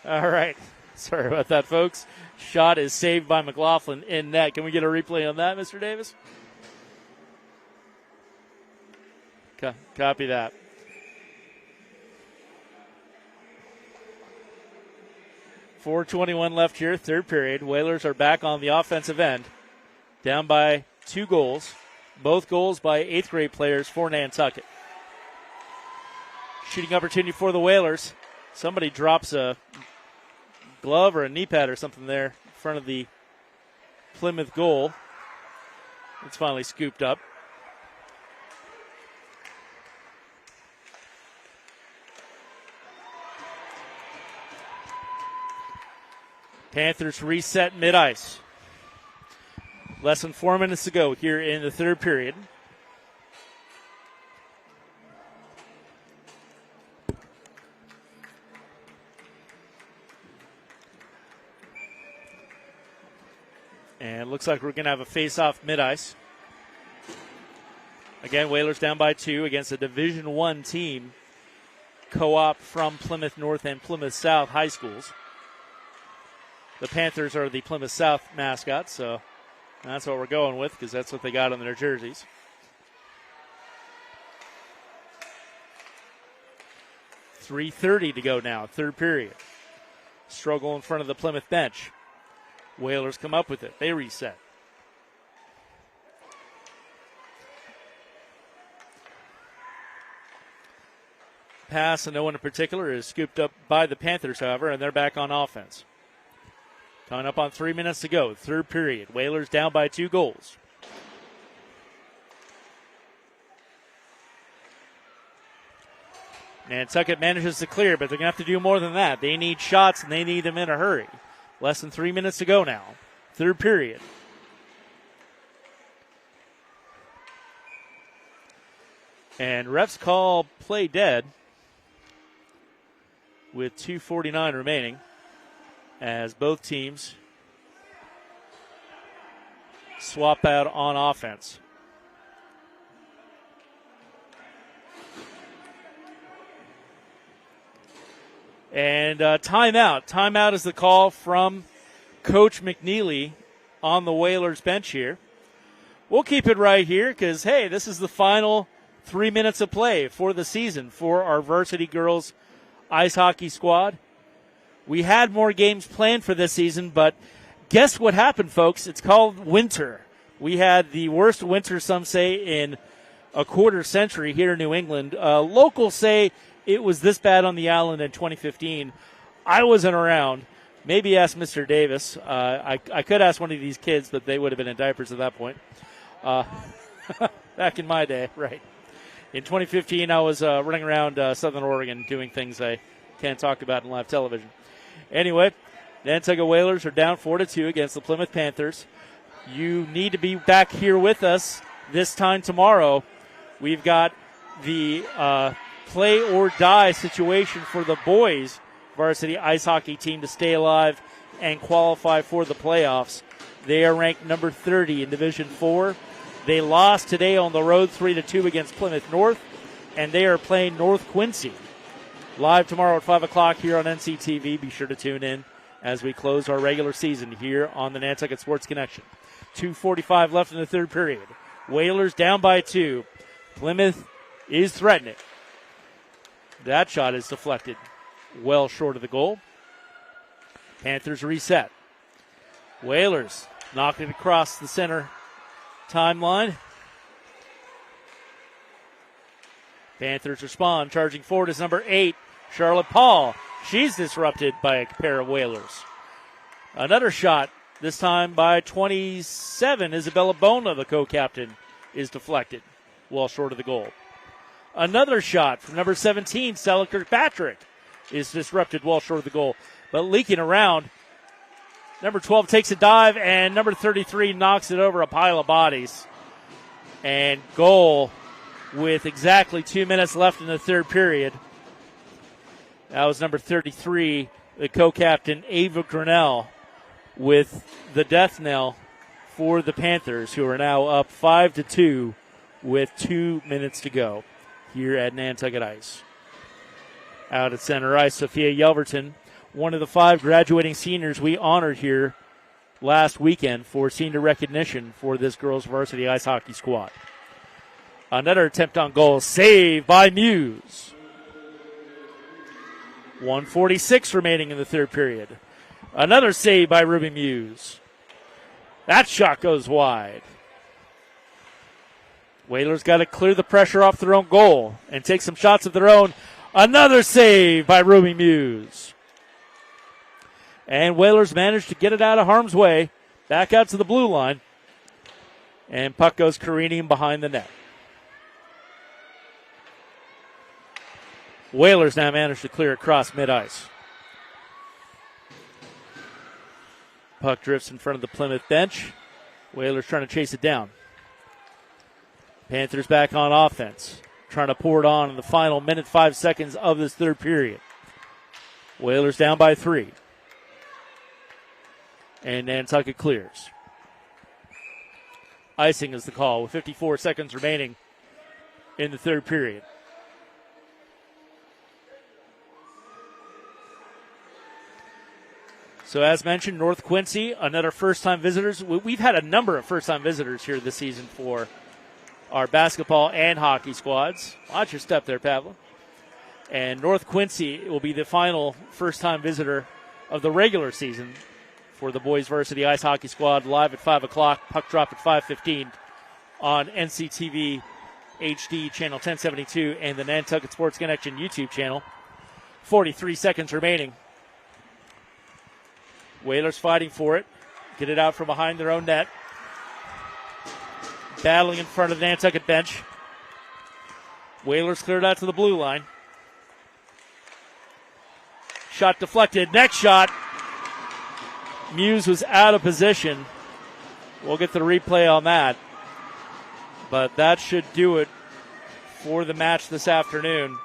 All right. Sorry about that, folks. Shot is saved by McLaughlin in net. Can we get a replay on that, Mr. Davis? Copy that. .421 left here, third period. Whalers are back on the offensive end, down by 2 goals. Both goals by 8th grade players for Nantucket. Shooting opportunity for the Whalers. Somebody drops a glove or a knee pad or something there in front of the Plymouth goal. It's finally scooped up. Panthers reset mid-ice. Less than 4 minutes to go here in the third period. And it looks like we're going to have a face-off mid-ice. Again, Whalers down by 2 against a Division I team, co-op from Plymouth North and Plymouth South high schools. The Panthers are the Plymouth South mascots, so that's what we're going with because that's what they got on their jerseys. .3:30 to go now, third period. Struggle in front of the Plymouth bench. Whalers come up with it. They reset. Pass, and no one in particular, is scooped up by the Panthers, however, and they're back on offense. Coming up on 3 minutes to go, third period. Whalers down by 2 goals. Nantucket manages to clear, but they're going to have to do more than that. They need shots, and they need them in a hurry. Less than 3 minutes to go now. Third period. And refs call play dead with 2:49 remaining as both teams swap out on offense. And timeout. Timeout is the call from Coach McNeely on the Whalers bench here. We'll keep it right here because, hey, this is the final 3 minutes of play for the season for our varsity girls ice hockey squad. We had more games planned for this season, but guess what happened, folks? It's called winter. We had the worst winter, some say, in a quarter century here in New England. Locals say it was this bad on the island in 2015. I wasn't around. Maybe ask Mr. Davis. I could ask one of these kids, but they would have been in diapers at that point. Back in my day, right. In 2015, I was running around Southern Oregon doing things I can't talk about in live television. Anyway, Nantucket Whalers are down 4-2 against the Plymouth Panthers. You need to be back here with us this time tomorrow. We've got the play or die situation for the boys varsity ice hockey team to stay alive and qualify for the playoffs. They are ranked number 30 in Division 4. They lost today on the road 3-2 against Plymouth North, and they are playing North Quincy. Live tomorrow at 5 o'clock here on NCTV. Be sure to tune in as we close our regular season here on the Nantucket Sports Connection. 2:45 left in the third period. Whalers down by 2. Plymouth is threatening. That shot is deflected well short of the goal. Panthers reset. Whalers knocked it across the center timeline. Panthers respond. Charging forward is number 8, Charlotte Paul. She's disrupted by a pair of Whalers. Another shot, this time by 27, Isabella Bona, the co-captain, is deflected well short of the goal. Another shot from number 17, Stella Kirkpatrick, is disrupted well short of the goal. But leaking around, number 12 takes a dive, and number 33 knocks it over a pile of bodies. And goal with exactly 2 minutes left in the third period. That was number 33, the co-captain, Ava Grinnell, with the death knell for the Panthers, who are now up 5-2 with 2 minutes to go here at Nantucket Ice. Out at center ice, Sophia Yelverton, one of the 5 graduating seniors we honored here last weekend for senior recognition for this girls varsity ice hockey squad. Another attempt on goal, saved by Muse. 1:46 remaining in the third period. Another save by Ruby Muse. That shot goes wide. Whalers got to clear the pressure off their own goal and take some shots of their own. Another save by Ruby Muse. And Whalers managed to get it out of harm's way, back out to the blue line. And puck goes careening behind the net. Whalers now managed to clear across mid-ice. Puck drifts in front of the Plymouth bench. Whalers trying to chase it down. Panthers back on offense, trying to pour it on in the final minute 5 seconds of this third period. Whalers down by 3. And Nantucket clears. Icing is the call with 54 seconds remaining in the third period. So as mentioned, North Quincy, another first-time visitors. We've had a number of first-time visitors here this season for our basketball and hockey squads. Watch your step there, Pavla. And North Quincy will be the final first-time visitor of the regular season for the boys varsity ice hockey squad, live at 5 o'clock. Puck drop at 5:15 on NCTV HD Channel 1072 and the Nantucket Sports Connection YouTube channel. 43 seconds remaining. Whalers fighting for it. Get it out from behind their own net. Battling in front of the Nantucket bench. Whalers cleared out to the blue line. Shot deflected. Next shot. Muse was out of position. We'll get the replay on that. But that should do it for the match this afternoon.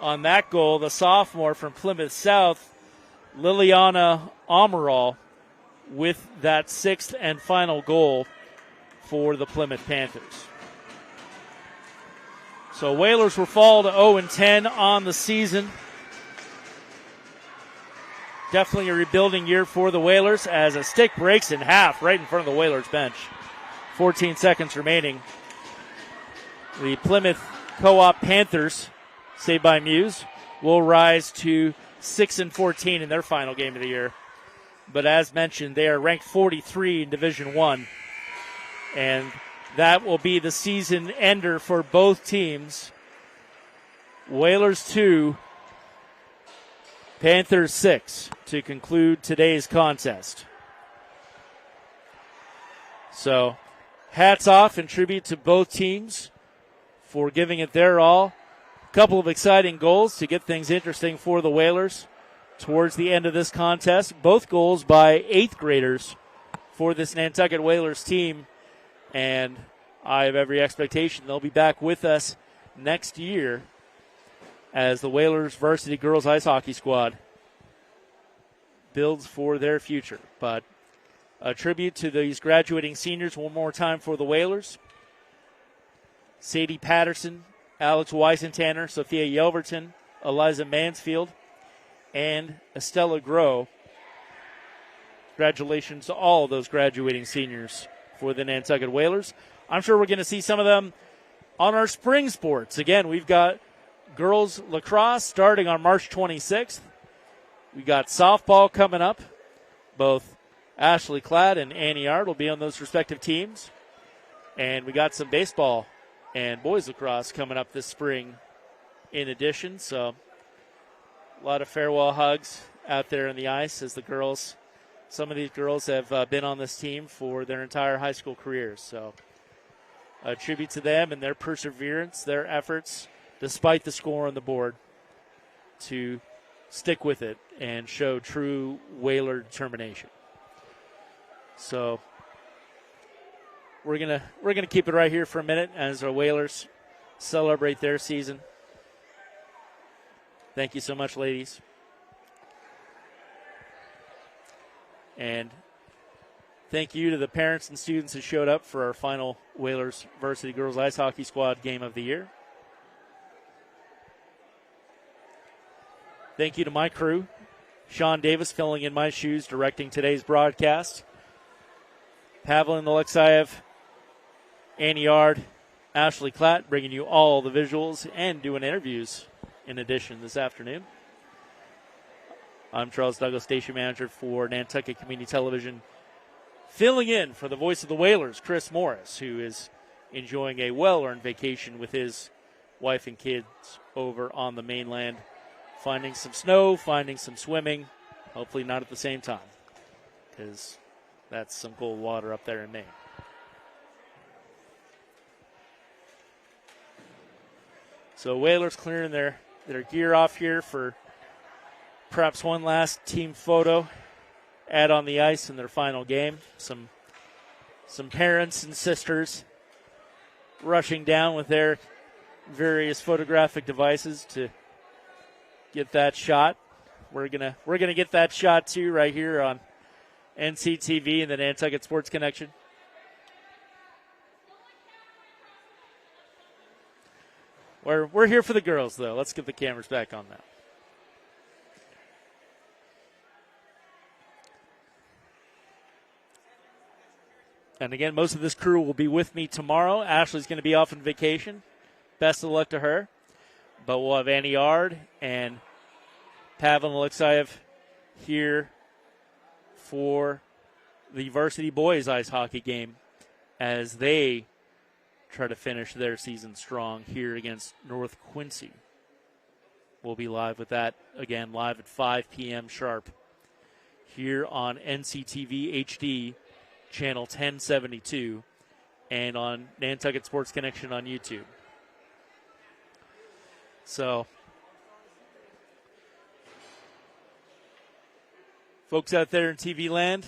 On that goal, the sophomore from Plymouth South, Liliana Amaral, with that 6th and final goal for the Plymouth Panthers. So Whalers will fall to 0-10 on the season. Definitely a rebuilding year for the Whalers as a stick breaks in half right in front of the Whalers bench. 14 seconds remaining. The Plymouth Co-op Panthers, saved by Muse, will rise to 6-14 in their final game of the year. But as mentioned, they are ranked 43 in Division I. And that will be the season ender for both teams. Whalers 2, Panthers 6 to conclude today's contest. So, hats off and tribute to both teams for giving it their all. A couple of exciting goals to get things interesting for the Whalers towards the end of this contest. Both goals by 8th graders for this Nantucket Whalers team. And I have every expectation they'll be back with us next year as the Whalers Varsity Girls Ice Hockey Squad builds for their future. But a tribute to these graduating seniors one more time for the Whalers. Sadie Patterson, Alex Weisentanner, Sophia Yelverton, Eliza Mansfield, and Estella Groh. Congratulations to all of those graduating seniors for the Nantucket Whalers. I'm sure we're going to see some of them on our spring sports. Again, we've got girls lacrosse starting on March 26th. We got softball coming up. Both Ashley Cladd and Annie Yard will be on those respective teams. And we got some baseball and boys lacrosse coming up this spring in addition. So a lot of farewell hugs out there on the ice as the girls, some of these girls have been on this team for their entire high school careers. So a tribute to them and their perseverance, their efforts, despite the score on the board, to stick with it and show true Whaler determination. So we're gonna keep it right here for a minute as our Whalers celebrate their season. Thank you so much, ladies. And thank you to the parents and students who showed up for our final Whalers Varsity Girls Ice Hockey Squad game of the year. Thank you to my crew. Sean Davis filling in my shoes, directing today's broadcast. Pavelin Alexeyev, Annie Yard, Ashley Clatt bringing you all the visuals and doing interviews in addition this afternoon. I'm Charles Douglas, station manager for Nantucket Community Television, filling in for the voice of the Whalers, Chris Morris, who is enjoying a well-earned vacation with his wife and kids over on the mainland, finding some snow, finding some swimming, hopefully not at the same time, because that's some cold water up there in Maine. So Whalers clearing their gear off here for perhaps one last team photo out on the ice in their final game. Some parents and sisters rushing down with their various photographic devices to get that shot. We're gonna get that shot too right here on NCTV and the Nantucket Sports Connection. We're here for the girls, though. Let's get the cameras back on now. And again, most of this crew will be with me tomorrow. Ashley's going to be off on vacation. Best of luck to her. But we'll have Annie Yard and Pavel Alexeyev here for the varsity boys ice hockey game as they try to finish their season strong here against North Quincy. We'll be live with that, again, live at 5 p.m. sharp here on NCTV HD Channel 1072 and on Nantucket Sports Connection on YouTube. So, folks out there in TV land,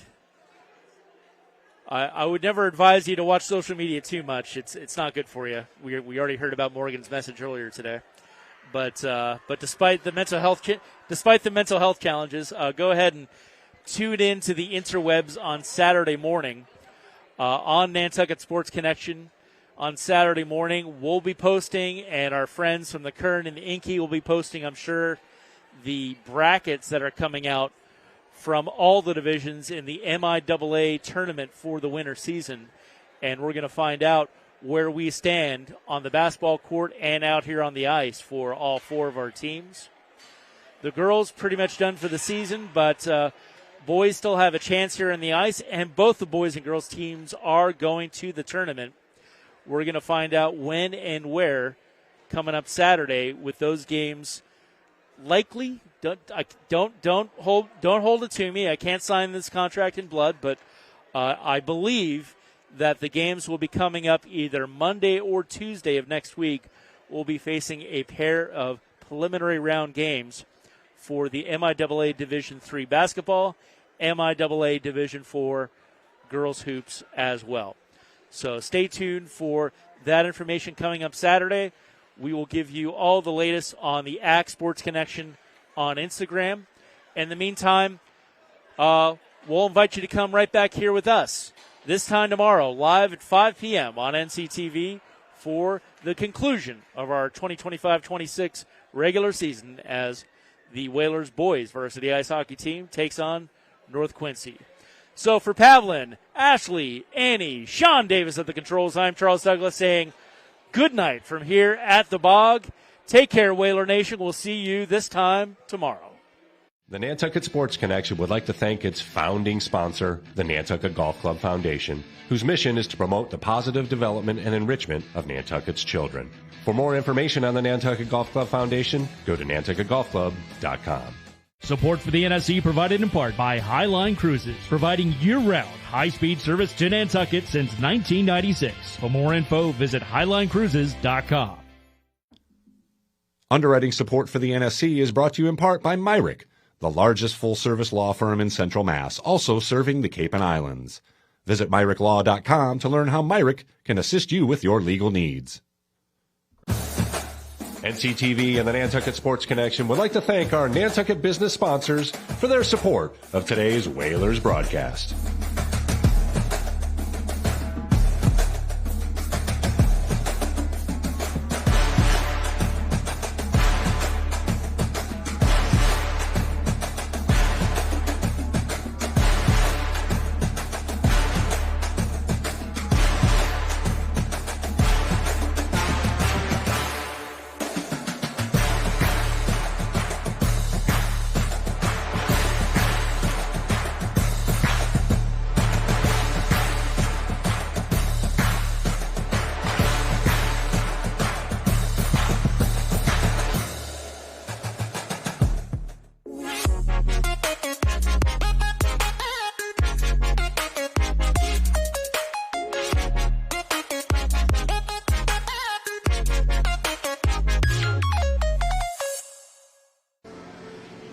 I would never advise you to watch social media too much. It's not good for you. We already heard about Morgan's message earlier today, but despite the mental health challenges, go ahead and tune in to the interwebs on Saturday morning on Nantucket Sports Connection. On Saturday morning, we'll be posting, and our friends from the Kern and the Inky will be posting, I'm sure, the brackets that are coming out from all the divisions in the MIAA tournament for the winter season. and we're going to find out where we stand on the basketball court and out here on the ice for all 4 of our teams. The girls pretty much done for the season, but boys still have a chance here on the ice, and both the boys and girls teams are going to the tournament. We're going to find out when and where coming up Saturday with those games. Likely, don't hold it to me. I can't sign this contract in blood, but I believe that the games will be coming up either Monday or Tuesday of next week. We'll be facing a pair of preliminary round games for the MIAA Division III basketball, MIAA Division IV girls hoops as well. So stay tuned for that information coming up Saturday. We will give you all the latest on the AC Sports Connection on Instagram. In the meantime, we'll invite you to come right back here with us this time tomorrow, live at 5 p.m. on NCTV for the conclusion of our 2025-26 regular season as the Whalers boys varsity ice hockey team takes on North Quincy. So for Pavlin, Ashley, Annie, Sean Davis at the controls, I'm Charles Douglas saying good night from here at the Bog. Take care, Whaler Nation. We'll see you this time tomorrow. The Nantucket Sports Connection would like to thank its founding sponsor, the Nantucket Golf Club Foundation, whose mission is to promote the positive development and enrichment of Nantucket's children. For more information on the Nantucket Golf Club Foundation, go to nantucketgolfclub.com. Support for the NSC provided in part by Highline Cruises, providing year-round high-speed service to Nantucket since 1996. For more info, visit highlinecruises.com. Underwriting support for the NSC is brought to you in part by MIAA, the largest full-service law firm in Central Mass, also serving the Cape and Islands. Visit MIAAlaw.com to learn how MIAA can assist you with your legal needs. NCTV and the Nantucket Sports Connection would like to thank our Nantucket business sponsors for their support of today's Whalers broadcast.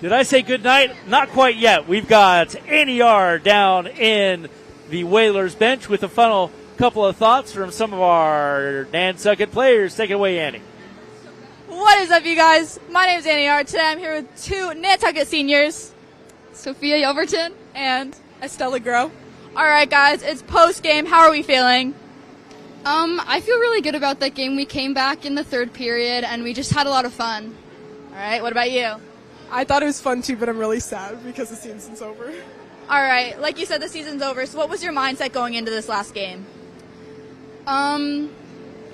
Did I say good night? Not quite yet. We've got NER down in the Whalers bench with a final couple of thoughts from some of our Nantucket players. Take it away, Annie. What is up, you guys? My name is NER. Today I'm here with 2 Nantucket seniors, Sophia Yelverton and Estella Grow. All right, guys, it's post-game. How are we feeling? I feel really good about that game. We came back in the third period, and we just had a lot of fun. All right, what about you? I thought it was fun, too, but I'm really sad because the season's over. All right, like you said, the season's over. So what was your mindset going into this last game?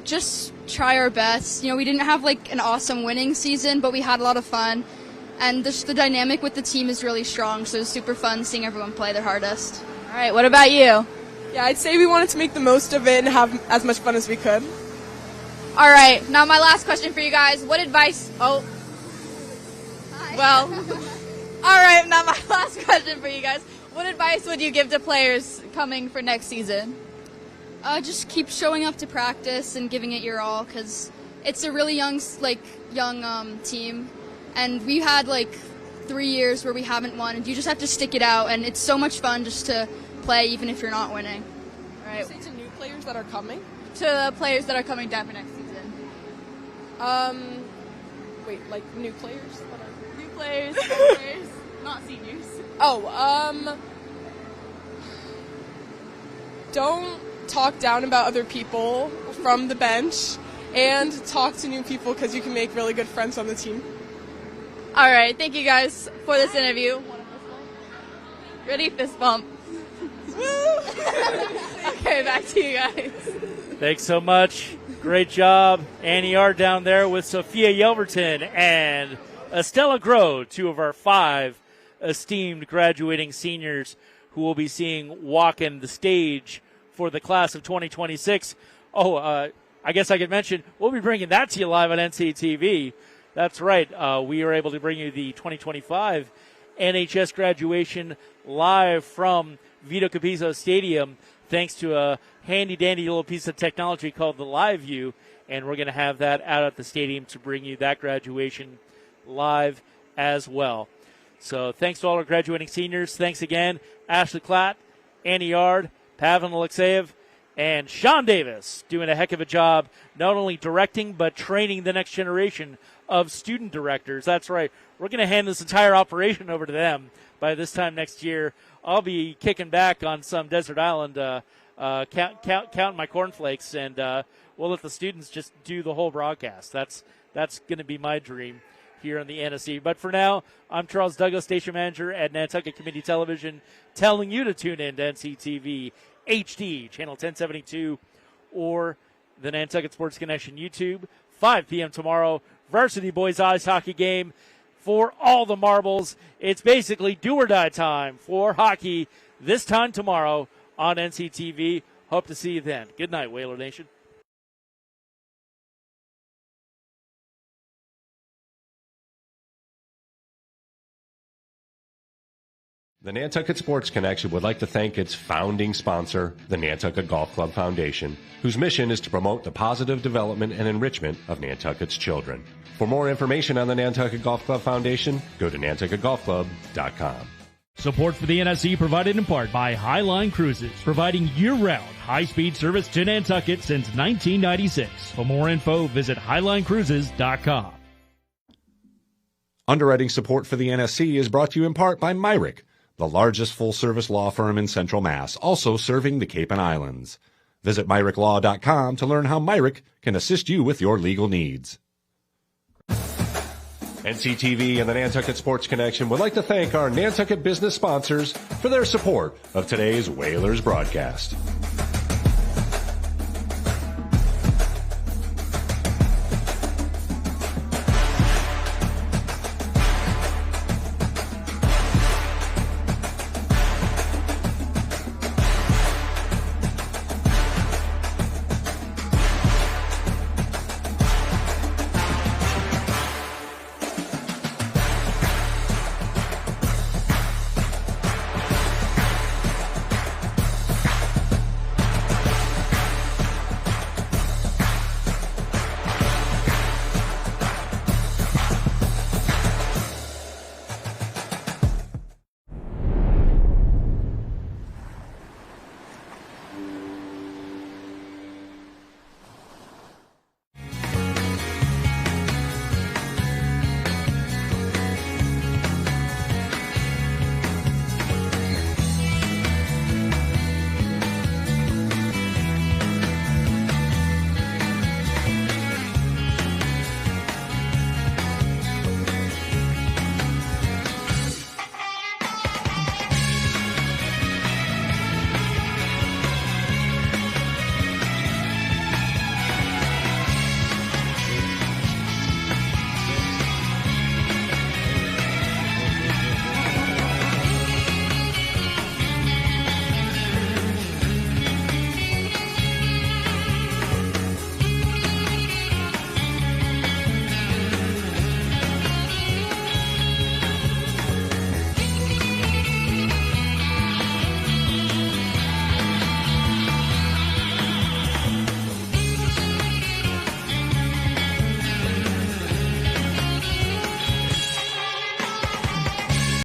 Just try our best. You know, we didn't have, like, an awesome winning season, but we had a lot of fun. And the dynamic with the team is really strong, so it was super fun seeing everyone play their hardest. All right, what about you? Yeah, I'd say we wanted to make the most of it and have as much fun as we could. All right, now my last question for you guys. What advice... Oh... Well, all right, now my last question for you guys. What advice would you give to players coming for next season? Just keep showing up to practice and giving it your all, because it's a really young team, and we had 3 years where we haven't won, and you just have to stick it out, and it's so much fun just to play even if you're not winning. All right. Say to new players that are coming? To the players that are coming down for next season. Wait, new players? Players, not seniors. Don't talk down about other people from the bench and talk to new people because you can make really good friends on the team. All right, thank you guys for this interview. Ready? Fist bump. Okay, back. back to you guys. Thanks so much. Great job, Annie R. down there with Sophia Yelverton and Estella Groh, 2 of our 5 esteemed graduating seniors who will be seeing walking the stage for the class of 2026. I guess I could mention we'll be bringing that to you live on NCTV. That's right. We are able to bring you the 2025 NHS graduation live from Vito Capizzo Stadium, thanks to a handy-dandy little piece of technology called the Live View, and we're going to have that out at the stadium to bring you that graduation live as well. So thanks to all our graduating seniors. Thanks again, Ashley Klatt, Annie Yard, Pavan Alexeyev, and Sean Davis doing a heck of a job not only directing but training the next generation of student directors. That's right. We're going to hand this entire operation over to them by this time next year. I'll be kicking back on some desert island, counting my cornflakes, and we'll let the students just do the whole broadcast. That's going to be my dream here on the NSC. But for now, I'm Charles Douglas, station manager at Nantucket Community Television, telling you to tune in to NCTV HD Channel 1072 or the Nantucket Sports Connection YouTube. 5 p.m. tomorrow, Varsity boys ice hockey game for all the marbles. It's basically do or die time for hockey this time tomorrow on NCTV. Hope to see you then. Good night, Whaler Nation. The Nantucket Sports Connection would like to thank its founding sponsor, the Nantucket Golf Club Foundation, whose mission is to promote the positive development and enrichment of Nantucket's children. For more information on the Nantucket Golf Club Foundation, go to nantucketgolfclub.com. Support for the NSC provided in part by Highline Cruises, providing year-round high-speed service to Nantucket since 1996. For more info, visit highlinecruises.com. Underwriting support for the NSC is brought to you in part by MIAA, the largest full-service law firm in Central Mass, also serving the Cape and Islands. Visit MIAALaw.com to learn how MIAA can assist you with your legal needs. NCTV and the Nantucket Sports Connection would like to thank our Nantucket business sponsors for their support of today's Whalers broadcast.